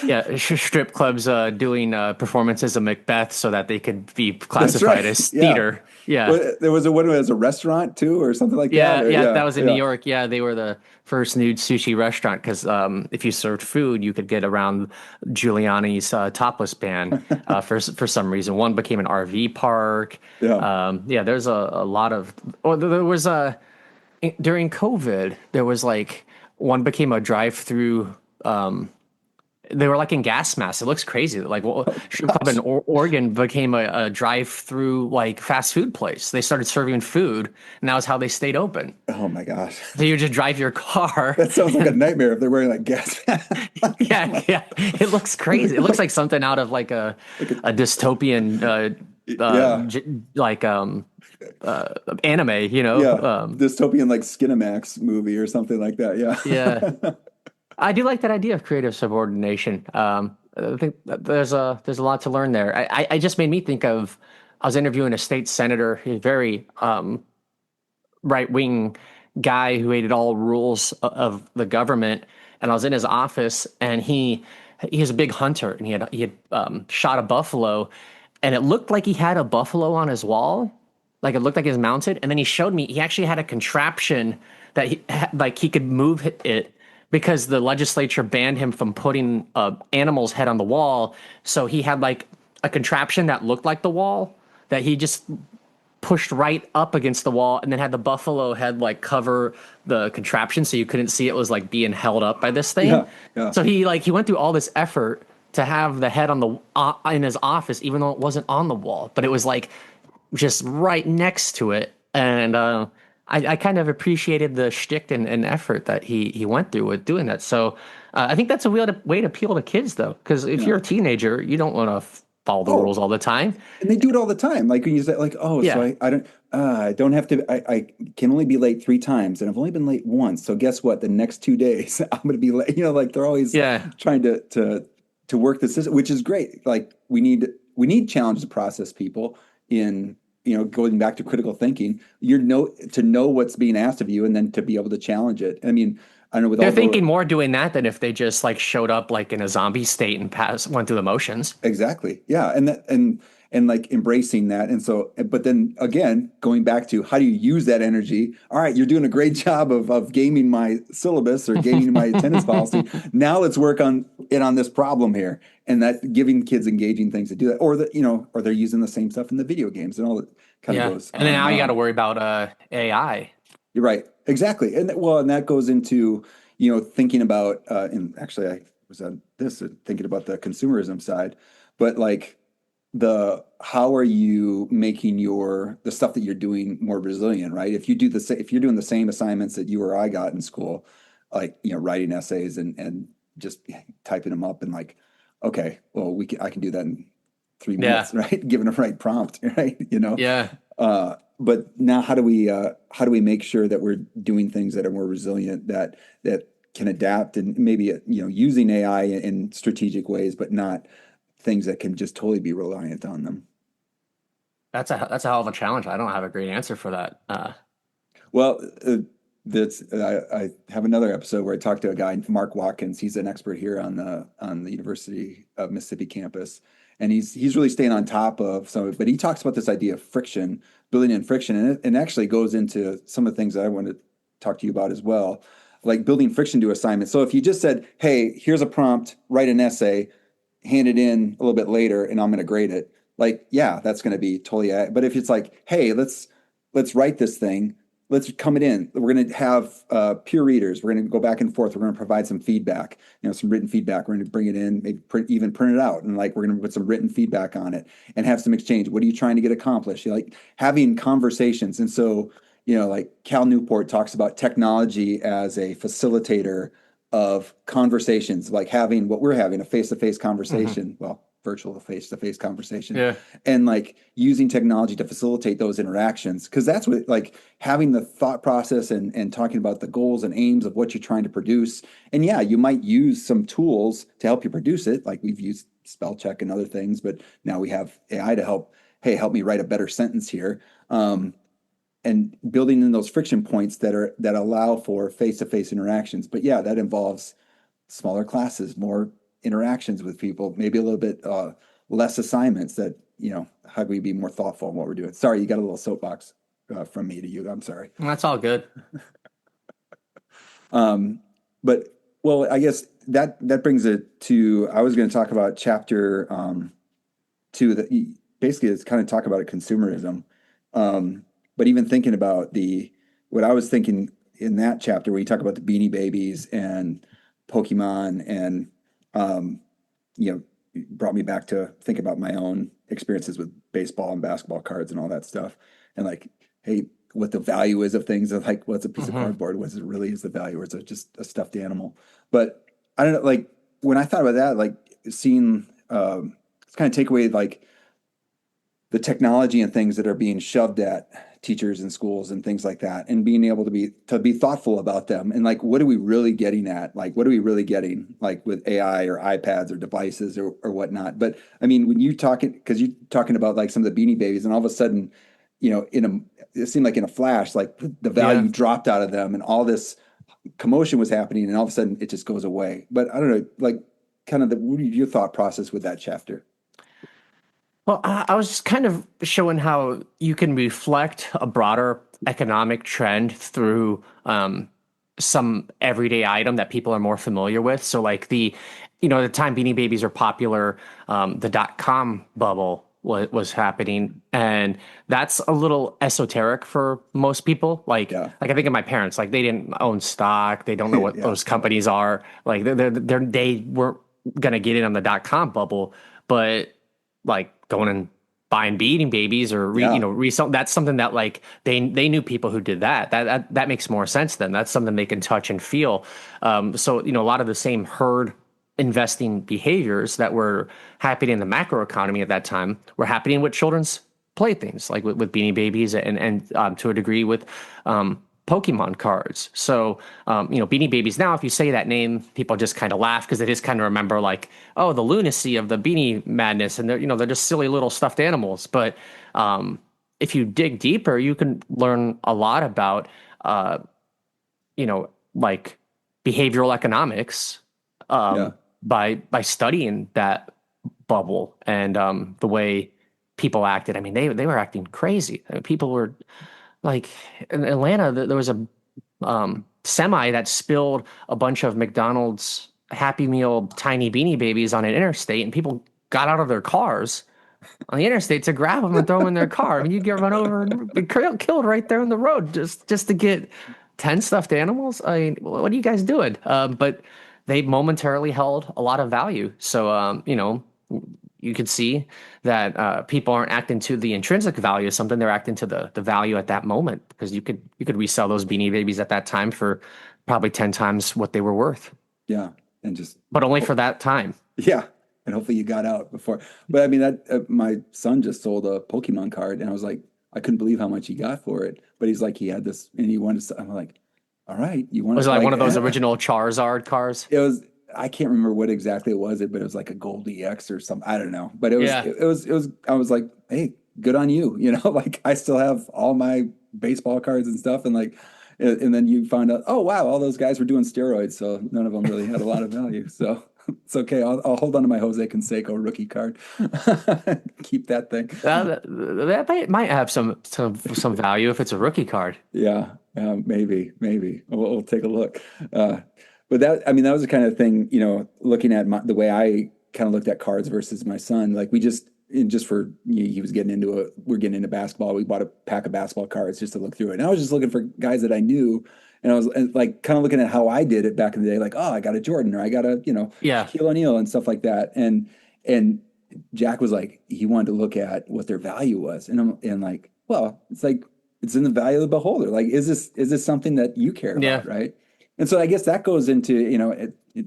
yeah, strip clubs doing performances of Macbeth so that they could be That's classified right. as Yeah. theater. Yeah. Well, there was a one as a restaurant too, or something like that. Yeah, Or yeah, that yeah, was in New yeah. York. Yeah, they were the first nude sushi restaurant because if you served food, you could get around Giuliani's topless ban for some reason. One became an RV park. Yeah. Yeah, there's a lot of. Oh, there was a during COVID. There was like one became a drive-through. They were like in gas masks. It looks crazy. Like, well, Oh strip club in gosh. Oregon became a drive-through like fast food place. They started serving food, and that was how they stayed open. Oh my gosh. So you just drive your car, That sounds like a and nightmare if they're wearing like gas masks. yeah, yeah, it looks crazy. It looks like something out of like Like a dystopian yeah. like anime, you know? Yeah. Dystopian like Skinamax movie or something like that. Yeah. Yeah. I do like that idea of creative subordination. I think that there's a lot to learn there. I just made me think of I was interviewing a state senator, a very right wing guy who hated all rules of the government, and I was in his office, and he was a big hunter, and he had shot a buffalo, and it looked like he had a buffalo on his wall, like it looked like he was mounted, and then he showed me he actually had a contraption that like he could move it because the legislature banned him from putting animal's head on the wall. So he had like a contraption that looked like the wall that he just pushed right up against the wall and then had the buffalo head like cover the contraption so you couldn't see it was like being held up by this thing. Yeah. Yeah. So he went through all this effort to have the head on the in his office even though it wasn't on the wall, but it was like just right next to it. And I kind of appreciated the shtick and effort that he went through with doing that. So I think that's a way to appeal to kids, though, because if Yeah. you're a teenager, you don't want to follow the Oh, rules all the time. and they do it all the time. Like when you say, like, oh, so Yeah, I don't have to. I can only be late 3 times, and I've only been late once. So guess what? The next 2 days, I'm going to be late. Like they're always yeah. trying to work the system, which is great. Like we need challenge to process people in going back to critical thinking. To know what's being asked of you, and then to be able to challenge it. I mean, I don't know with They're all thinking the more doing that than if they just like showed up like in a zombie state and went through the motions. exactly, yeah, and like embracing that. And so, but then again, going back to how do you use that energy? All right, you're doing a great job of gaming my syllabus or gaming my attendance policy. Now let's work on this problem here, and that giving kids engaging things to do that, or they're using the same stuff in the video games, and all that kind of Yeah, goes and then on and now you got to on. worry about AI. You're right, exactly, and that goes into thinking about, and actually I was on this thinking about the consumerism side, but like how are you making the stuff that you're doing more resilient, right? If you're doing the same assignments that you or I got in school, like, writing essays and just typing them up and like, okay, well, I can do that in 3 minutes, Yeah. right? Given a right prompt, right? Yeah. But now how do we make sure that we're doing things that are more resilient, that can adapt, and maybe, using AI in strategic ways, but not things that can just totally be reliant on them. That's a hell of a challenge. I don't have a great answer for that. Well, I have another episode where I talked to a guy, Mark Watkins. He's an expert here on the University of Mississippi campus, and he's really staying on top of some of it. But he talks about this idea of friction, building in friction, and actually goes into some of the things that I want to talk to you about as well, like building friction to assignments. So if you just said, "Hey, here's a prompt, write an essay, hand it in a little bit later, and I'm going to grade it," like, yeah, that's going to be totally. But if it's like, "Hey, let's write this thing. Let's come it in. We're going to have peer readers. We're going to go back and forth. We're going to provide some feedback, some written feedback. We're going to bring it in, maybe even print it out, and like we're going to put some written feedback on it and have some exchange. What are you trying to get accomplished? Like having conversations." And so, like Cal Newport talks about technology as a facilitator of conversations, like having what we're having, a face-to-face conversation. Well, virtual face-to-face conversation, Yeah. and like using technology to facilitate those interactions, because that's what, like, having the thought process and talking about the goals and aims of what you're trying to produce. And yeah, you might use some tools to help you produce it, like we've used spell check and other things, but now we have AI to help me write a better sentence here. And building in those friction points that allow for face-to-face interactions. But yeah, that involves smaller classes, more interactions with people, maybe a little bit less assignments. That, how do we be more thoughtful in what we're doing? Sorry, you got a little soapbox from me to you. I'm sorry. That's all good. But well, I guess that brings it to, I was going to talk about chapter 2, that basically it's kind of talk about consumerism. But even thinking about what I was thinking in that chapter, where you talk about the Beanie Babies and Pokemon, and brought me back to think about my own experiences with baseball and basketball cards and all that stuff, and like, hey, what the value is of things, of like, what's a piece of cardboard? What is it really is the value, or is it just a stuffed animal? But I don't know, like when I thought about that, like seeing it's kind of take away like the technology and things that are being shoved at teachers and schools and things like that, and being able to be thoughtful about them, and like, what are we really getting at? Like, what are we really getting, like with AI or iPads or devices or whatnot? But I mean, when because you're talking about like some of the Beanie Babies, and all of a sudden, it seemed like in a flash, like the value Yeah. dropped out of them, and all this commotion was happening, and all of a sudden it just goes away. But I don't know, like, kind of what is your thought process with that chapter? Well, I was just kind of showing how you can reflect a broader economic trend through some everyday item that people are more familiar with. So, like the time Beanie Babies are popular, the .com bubble was happening, and that's a little esoteric for most people. Yeah. Like I think of my parents, like they didn't own stock, they don't know what Yeah. those companies are. Like they weren't gonna get in on the .com bubble, but like going and buying Beanie Babies or Yeah. resell, that's something that like they knew people who did that. That makes more sense then. That's something they can touch and feel. So a lot of the same herd investing behaviors that were happening in the macro economy at that time were happening with children's playthings, like with Beanie Babies and to a degree with Pokemon cards. So, Beanie Babies now, if you say that name, people just kind of laugh because they just kind of remember like, oh, the lunacy of the Beanie Madness, and they're just silly little stuffed animals. But if you dig deeper, you can learn a lot about, like behavioral economics Yeah. by studying that bubble and the way people acted. I mean, they were acting crazy. People were like in Atlanta, there was a semi that spilled a bunch of McDonald's Happy Meal tiny Beanie Babies on an interstate, and people got out of their cars on the interstate to grab them and throw them in their car. I mean, you get run over and be killed right there on the road just to get 10 stuffed animals. I mean, what are you guys doing? But they momentarily held a lot of value. So, you could see that people aren't acting to the intrinsic value of something; they're acting to the value at that moment, because you could resell those Beanie Babies at that time for probably 10 times what they were worth, Yeah. And just, but only for that time. yeah. And hopefully you got out before. But I mean, that my son just sold a Pokemon card, and I was like, I couldn't believe how much he got for it. But he's like, he had this, and he wanted. I'm like, all right, you want Was to it like one of those original Charizard cars? It was. I can't remember what exactly it was, but it was like a Gold EX or something. I don't know. But it was. Yeah. It was. I was like, hey, good on you. You know, like I still have all my baseball cards and stuff, and like. And then you find out, oh wow, all those guys were doing steroids, so none of them really had a lot of value. So it's okay. I'll hold on to my Jose Canseco rookie card. Keep that thing. That might have some value if it's a rookie card. Yeah, maybe. We'll take a look. But that, I mean, that was the kind of thing, you know, looking at the way I kind of looked at cards versus my son. Like we just, he was we're getting into basketball. We bought a pack of basketball cards just to look through it. And I was just looking for guys that I knew. And I was like kind of looking at how I did it back in the day, like, oh, I got a Jordan, or I got a, Yeah. Shaquille O'Neal and stuff like that. And Jack was like, he wanted to look at what their value was. And like, well, it's like, it's in the value of the beholder. Like, is this something that you care about? Yeah. Right. And so I guess that goes into, it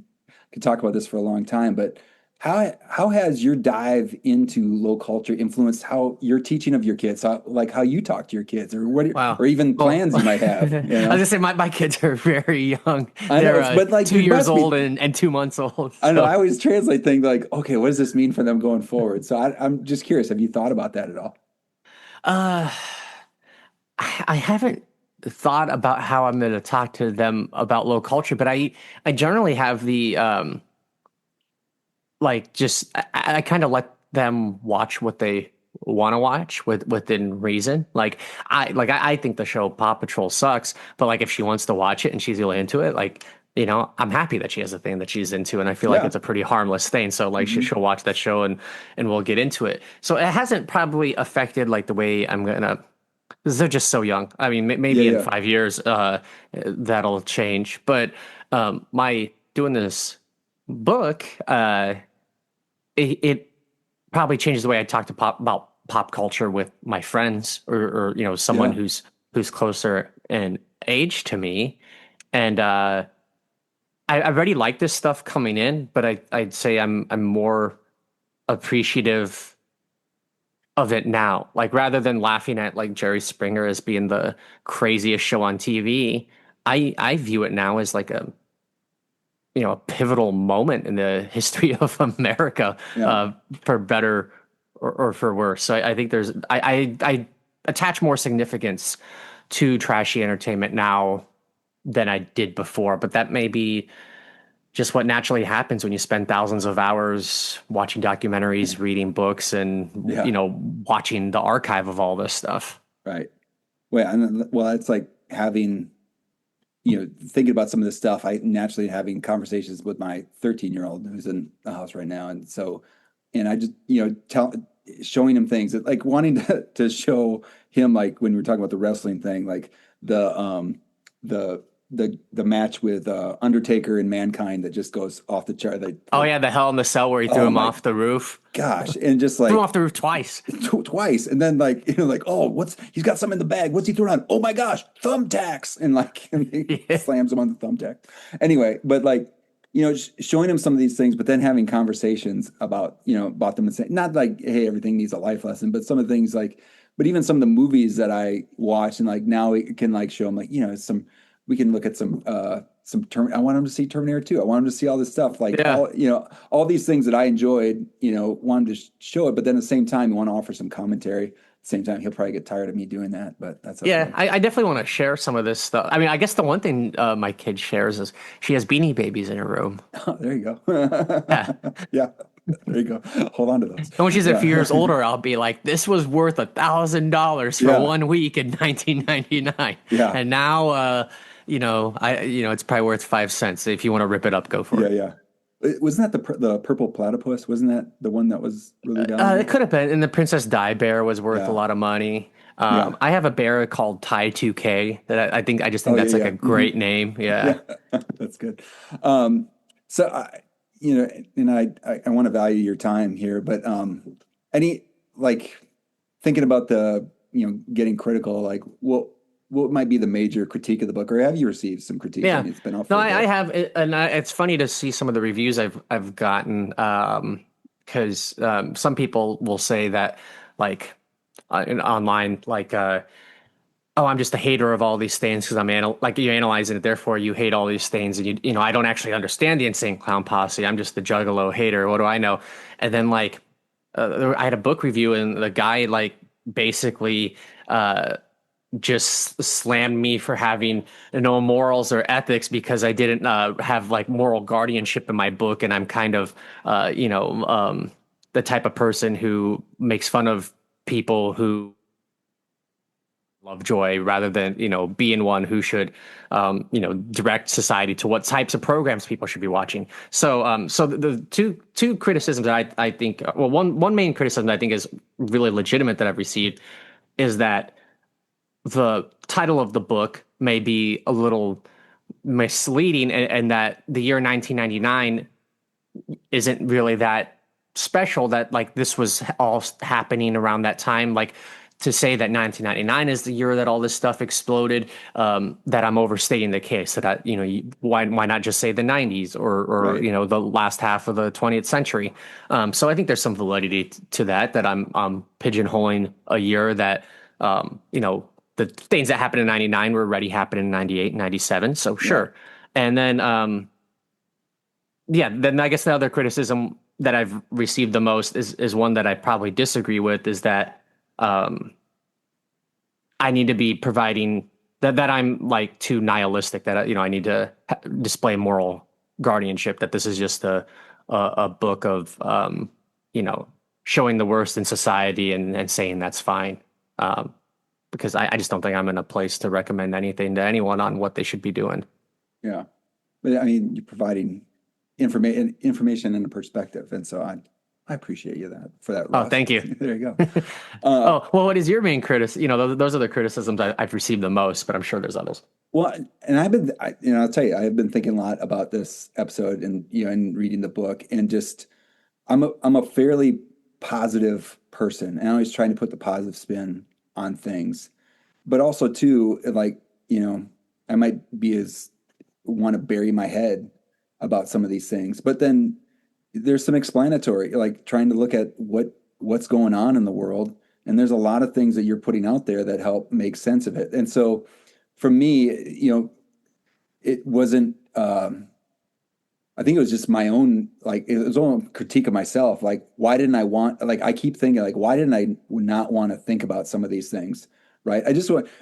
could talk about this for a long time, but how has your dive into low culture influenced how your teaching of your kids, how you talk to your kids, or Wow. or even plans you might have? I was gonna say my kids are very young. I know, They're but like 2 years old and 2 months old. I know. So, I always translate things like, okay, what does this mean for them going forward? So I'm just curious. Have you thought about that at all? uh, I haven't thought about how I'm going to talk to them about low culture, but I generally have the like just I kind of let them watch what they want to watch within reason. I think the show Paw Patrol sucks, but like if she wants to watch it and she's really into it, like I'm happy that she has a thing that she's into, and I feel like Yeah. it's a pretty harmless thing. So like Mhm. she'll watch that show and we'll get into it. So it hasn't probably affected like the way I'm gonna. Because they're just so young. I mean, maybe in Yeah. 5 years that'll change. But my doing this book, it probably changes the way I talk to about pop culture with my friends, or someone Yeah. who's closer in age to me. And I already like this stuff coming in, but I'd say I'm more appreciative of it now. Like rather than laughing at like Jerry Springer as being the craziest show on TV, I view it now as like a pivotal moment in the history of America, Yeah. for better or for worse. So I think I attach more significance to trashy entertainment now than I did before, but that may be just what naturally happens when you spend thousands of hours watching documentaries, reading books, and Yeah. watching the archive of all this stuff. Right. Well, it's like having, thinking about some of this stuff. I naturally having conversations with my 13-year-old who's in the house right now. And so, and I just, showing him things that, like wanting to show him, like when we were talking about the wrestling thing, like the the match with Undertaker and Mankind that just goes off the chart. Oh yeah, the Hell in the Cell where he threw him off the roof. Gosh, and just like Threw him off the roof twice. twice, and then like like, oh, he's got something in the bag. What's he throwing on? Oh my gosh, thumbtacks, and like and he Yeah. slams him on the thumbtack. Anyway, but like showing him some of these things, but then having conversations about about them and saying not like, hey, everything needs a life lesson, but some of the things like, but even some of the movies that I watch and like now we can like show them like we can look at some I want him to see Terminator 2. I want him to see all this stuff, like Yeah. all these things that I enjoyed, want him to show it, but then at the same time, you want to offer some commentary. At the same time, he'll probably get tired of me doing that, but that's okay. Yeah, I definitely want to share some of this stuff. I mean, I guess the one thing my kid shares is she has Beanie Babies in her room. Oh, there you go. Yeah. Yeah, there you go. Hold on to those. And when she's a Yeah. few years older, I'll be like, "This was worth $1,000 for Yeah. 1 week in 1999." Yeah. And now, it's probably worth 5 cents. If you want to rip it up, go for it. Yeah. Wasn't that the purple platypus? Wasn't that the one that was really valuable? It could have been. And the Princess Di bear was worth Yeah. a lot of money. Yeah. I have a bear called Ty 2K that I just think Oh, that's yeah, like yeah. a great name. Yeah. Yeah, that's good. So and I want to value your time here, but any like thinking about the, getting critical, like what might be the major critique of the book, or have you received some critiques? I Yeah. mean, it's been out No, for a I bit. have, and it's funny to see some of the reviews I've gotten, because some people will say that, like, online, like, oh, I'm just a hater of all these things because like you're analyzing it, therefore you hate all these things, and I don't actually understand the Insane Clown Posse. I'm just the Juggalo hater. What do I know? And then like, I had a book review, and the guy like basically. Just slammed me for having no morals or ethics because I didn't have like moral guardianship in my book, and I'm kind of the type of person who makes fun of people who love joy rather than being one who should direct society to what types of programs people should be watching. So the two criticisms that I think, well, one main criticism that I think is really legitimate that I've received is that the title of the book may be a little misleading, and that the year 1999 isn't really that special, that like this was all happening around that time. Like, to say that 1999 is the year that all this stuff exploded, that I'm overstating the case. That why not just say the 90s, or Right. the last half of the 20th century? So I think there's some validity to that. That I'm pigeonholing a year that the things that happened in 99 were already happening in 98, 97. So Right. sure. And then then I guess the other criticism that I've received the most is one that I probably disagree with, is that I need to be providing that I'm like too nihilistic, that I need to display moral guardianship, that this is just a book of showing the worst in society, and saying that's fine. Because I just don't think I'm in a place to recommend anything to anyone on what they should be doing. Yeah. But I mean, you're providing information and a perspective. And so I appreciate you for that, Oh, Ross. thank you. There you go. Uh, Oh, well, what is your main criticism? Those are the criticisms I've received the most, but I'm sure there's others. well, and I'll tell you, I've been thinking a lot about this episode, and, and reading the book, and just, I'm a fairly positive person, and I'm always trying to put the positive spin on things, but also too, like, I might be as want to bury my head about some of these things, but then there's some explanatory, like trying to look at what's going on in the world, and there's a lot of things that you're putting out there that help make sense of it. And so for me, it wasn't I think it was just my own, like, it was own critique of myself. Like, why didn't I want, like, I keep thinking, like, why didn't I not want to think about some of these things? Right. I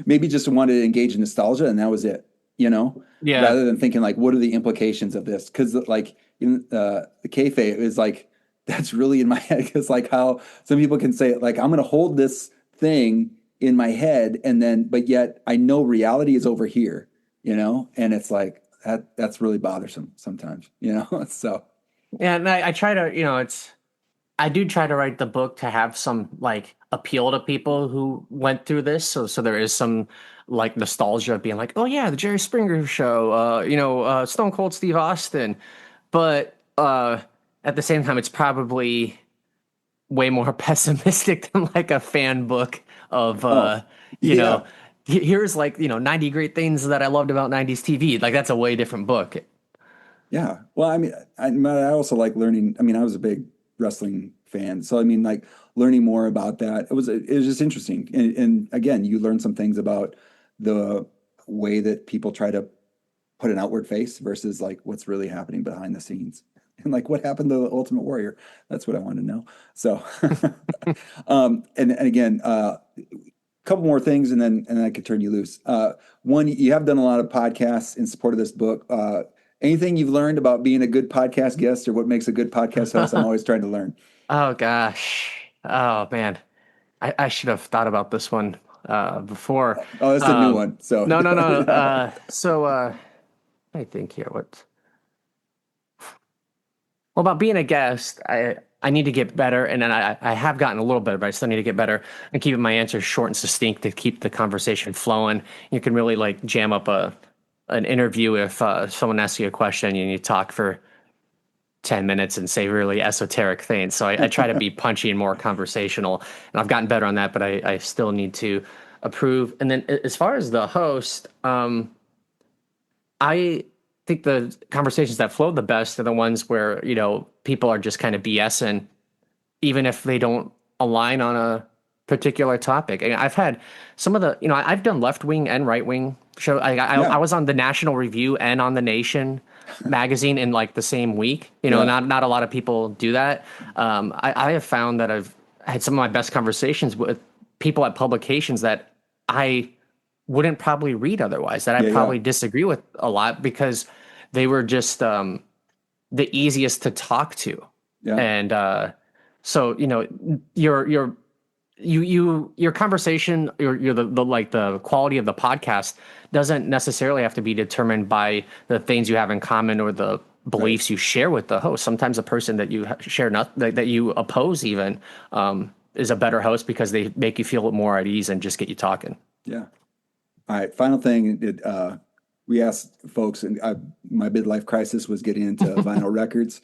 maybe just wanted to engage in nostalgia, and that was it, Yeah. rather than thinking, like, what are the implications of this? Cause like the kayfabe is like, that's really in my head. Cause like how some people can say, like, I'm going to hold this thing in my head, and then, but yet I know reality is over here, and it's like, that's really bothersome sometimes, So Yeah, and I try to, I do try to write the book to have some like appeal to people who went through this. So there is some like nostalgia of being like, oh yeah, the Jerry Springer show, Stone Cold Steve Austin. But at the same time, it's probably way more pessimistic than like a fan book of oh you yeah, know, here's like, 90 great things that I loved about 90s TV. Like that's a way different book. yeah. Well, I mean, I also like learning. I mean, I was a big wrestling fan, so I mean, like learning more about that. It was just interesting, and again, you learn some things about the way that people try to put an outward face versus like what's really happening behind the scenes. And like what happened to the Ultimate Warrior? That's what I want to know. So, and again, couple more things, and then I could turn you loose. One, you have done a lot of podcasts in support of this book. Anything you've learned about being a good podcast guest, or what makes a good podcast host? I'm always trying to learn. Oh gosh. Oh man. I should have thought about this one before. Oh, that's a new one. So, No, no, no. I think here. Well, about being a guest, I need to get better, and then I have gotten a little better, but I still need to get better and keeping my answers short and succinct to keep the conversation flowing. You can really like jam up an interview if someone asks you a question and you talk for 10 minutes and say really esoteric things. So I try to be punchy and more conversational, and I've gotten better on that, but I still need to approve. And then as far as the host, I think the conversations that flow the best are the ones where, people are just kind of BSing, even if they don't align on a particular topic. And I've had some of the, I've done left wing and right wing show. I was on the National Review and on the Nation magazine in like the same week. Not a lot of people do that. I have found that I've had some of my best conversations with people at publications that I wouldn't probably read otherwise, that I probably disagree with a lot, because they were just the easiest to talk to. Yeah. And so your conversation, your the quality of the podcast doesn't necessarily have to be determined by the things you have in common or the beliefs you share with the host. Sometimes the person that you share that you oppose even is a better host because they make you feel more at ease and just get you talking. Yeah. All right. Final thing. We asked folks, and my midlife crisis was getting into vinyl records.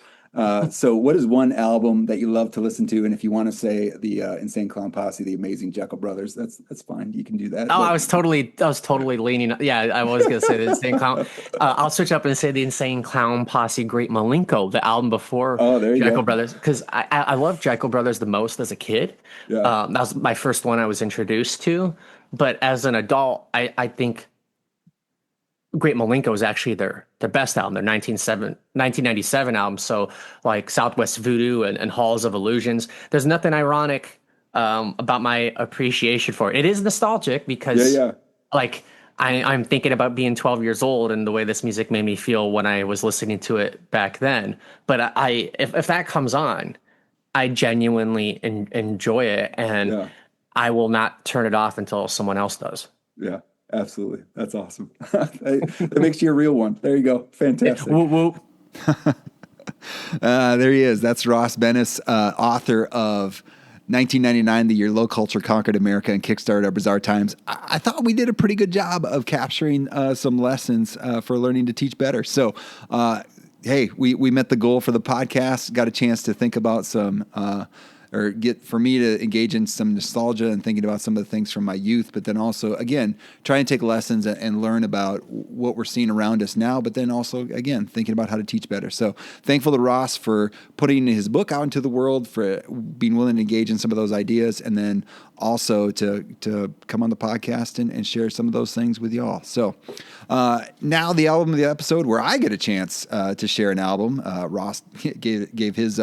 So what is one album that you love to listen to? And if you want to say the Insane Clown Posse, the Amazing Jekyll Brothers, that's fine. You can do that. Oh, I was totally leaning. Yeah, I was going to say the Insane Clown. I'll switch up and say the Insane Clown Posse, Great Malenko, the album before Jekyll Brothers, because I loved Jekyll Brothers the most as a kid. Yeah. That was my first one I was introduced to. But as an adult, I think Great Malenko is actually their best album, their 1997 album. So like Southwest Voodoo and Halls of Illusions. There's nothing ironic about my appreciation for it. It is nostalgic because like I'm thinking about being 12 years old and the way this music made me feel when I was listening to it back then. But if that comes on, I genuinely enjoy it, and I will not turn it off until someone else does. Yeah. Absolutely. That's awesome. That makes you a real one. There you go. Fantastic. Whoop, whoop. There he is. That's Ross Bennis, author of 1999, The Year Low Culture Conquered America, and Kickstarted Our Bizarre Times. I thought we did a pretty good job of capturing some lessons for learning to teach better. So, hey, we met the goal for the podcast, got a chance to think about some or for me to engage in some nostalgia and thinking about some of the things from my youth, but then also, again, try and take lessons and learn about what we're seeing around us now, but then also, again, thinking about how to teach better. So thankful to Ross for putting his book out into the world, for being willing to engage in some of those ideas, and then also to come on the podcast and share some of those things with y'all. So now the album of the episode where I get a chance to share an album. Ross gave his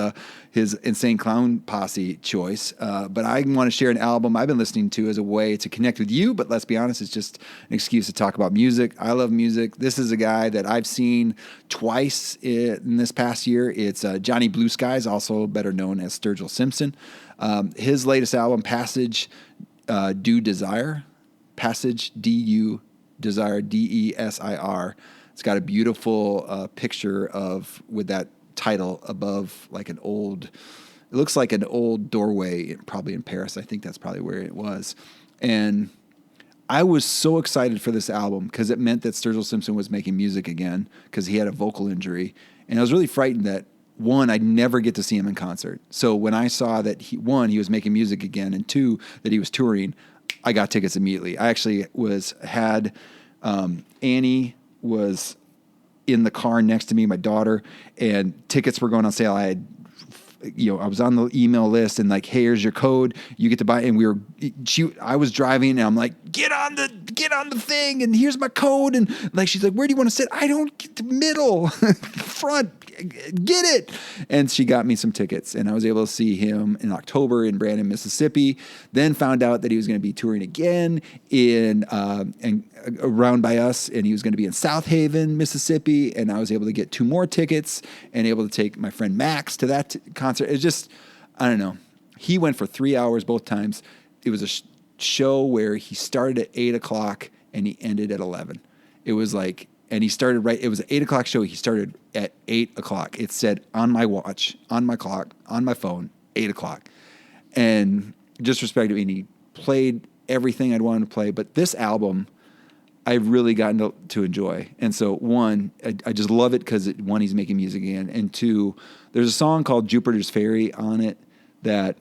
Insane Clown Posse choice, but I want to share an album I've been listening to as a way to connect with you, but let's be honest, it's just an excuse to talk about music. I love music. This is a guy that I've seen twice in this past year. It's Johnny Blue Skies, also better known as Sturgill Simpson. His latest album, Passage Du Desire, Passage Du Desire, Desir. It's got a beautiful picture with that title above, like it looks like an old doorway, probably in Paris. I think that's probably where it was. And I was so excited for this album because it meant that Sturgill Simpson was making music again, because he had a vocal injury. And I was really frightened that, one, I'd never get to see him in concert. So when I saw that he was making music again, and two, that he was touring, I got tickets immediately. I actually had Annie was in the car next to me, my daughter, and tickets were going on sale. I was on the email list and like, hey, here's your code. You get to buy it. And I was driving and I'm like, get on the thing. And here's my code. And like, she's like, where do you want to sit? I don't get the middle, front, get it. And she got me some tickets, and I was able to see him in October in Brandon, Mississippi. Then found out that he was going to be touring again and around by us, and he was going to be in South Haven, Mississippi. And I was able to get 2 more tickets and able to take my friend Max to that concert. It's just, I don't know. He went for 3 hours both times. It was a show where he started at 8:00 and he ended at 11. It was like, and he started it was an 8:00 show. He started at 8:00. It said on my watch, on my clock, on my phone, 8:00. And just respect to me, and he played everything I'd wanted to play. But this album, I've really gotten to enjoy. And so one, I just love it because one, he's making music again. And two, there's a song called Jupiter's Ferry on it that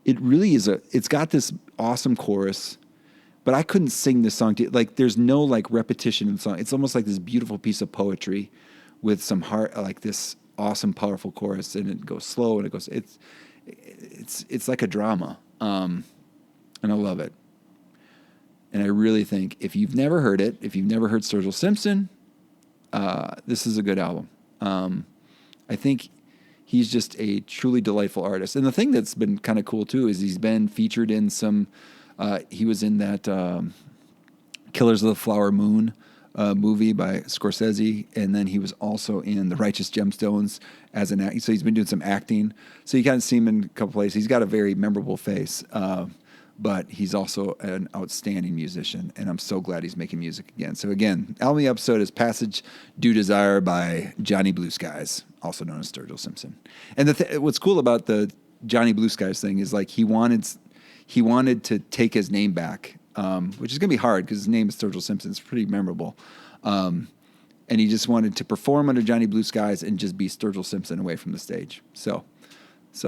it really is it's got this awesome chorus, but I couldn't sing this song. There's no like repetition in the song. It's almost like this beautiful piece of poetry with some heart, like this awesome, powerful chorus, and it goes slow and it goes, it's like a drama. And I love it. And I really think if you've never heard it, if you've never heard Sturgill Simpson, this is a good album. I think he's just a truly delightful artist. And the thing that's been kind of cool too is he's been featured in some, he was in that Killers of the Flower Moon movie by Scorsese, and then he was also in The Righteous Gemstones as an actor. So he's been doing some acting. So you kind of see him in a couple places. He's got a very memorable face. But he's also an outstanding musician, and I'm so glad he's making music again. So again, album episode is Passage du Desir by Johnny Blue Skies, also known as Sturgill Simpson. And what's cool about the Johnny Blue Skies thing is like he wanted to take his name back, which is going to be hard because his name is Sturgill Simpson. It's pretty memorable. And he just wanted to perform under Johnny Blue Skies and just be Sturgill Simpson away from the stage. So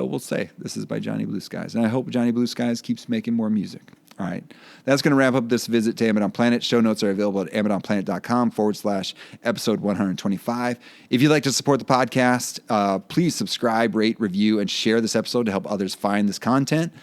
we'll say this is by Johnny Blue Skies. And I hope Johnny Blue Skies keeps making more music. All right. That's going to wrap up this visit to Amidon Planet. Show notes are available at amidonplanet.com/episode 125. If you'd like to support the podcast, please subscribe, rate, review, and share this episode to help others find this content.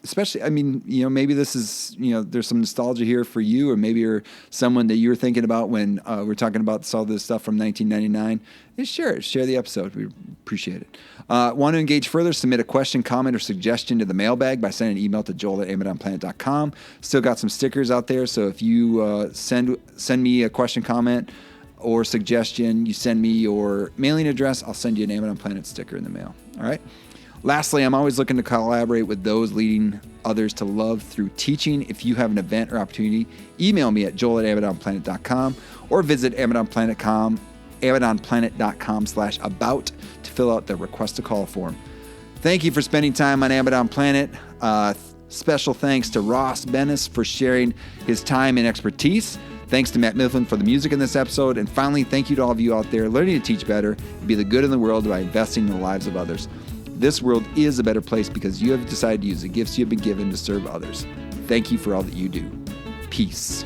Especially, I mean, maybe this is, there's some nostalgia here for you, or maybe you're someone that you were thinking about when we're talking about all this stuff from 1999. Share the episode. We appreciate it. Want to engage further? Submit a question, comment, or suggestion to the mailbag by sending an email to joel@amidonplanet.com. Still got some stickers out there, so if you send me a question, comment, or suggestion, you send me your mailing address, I'll send you an Amidon Planet sticker in the mail. All right? Lastly, I'm always looking to collaborate with those leading others to love through teaching. If you have an event or opportunity, email me at joel@amidonplanet.com or visit amidonplanet.com/about to fill out the request to call form. Thank you for spending time on Amidon Planet. Special thanks to Ross Bennis for sharing his time and expertise. Thanks to Matt Mifflin for the music in this episode. And finally, thank you to all of you out there learning to teach better and be the good in the world by investing in the lives of others. This world is a better place because you have decided to use the gifts you have been given to serve others. Thank you for all that you do. Peace.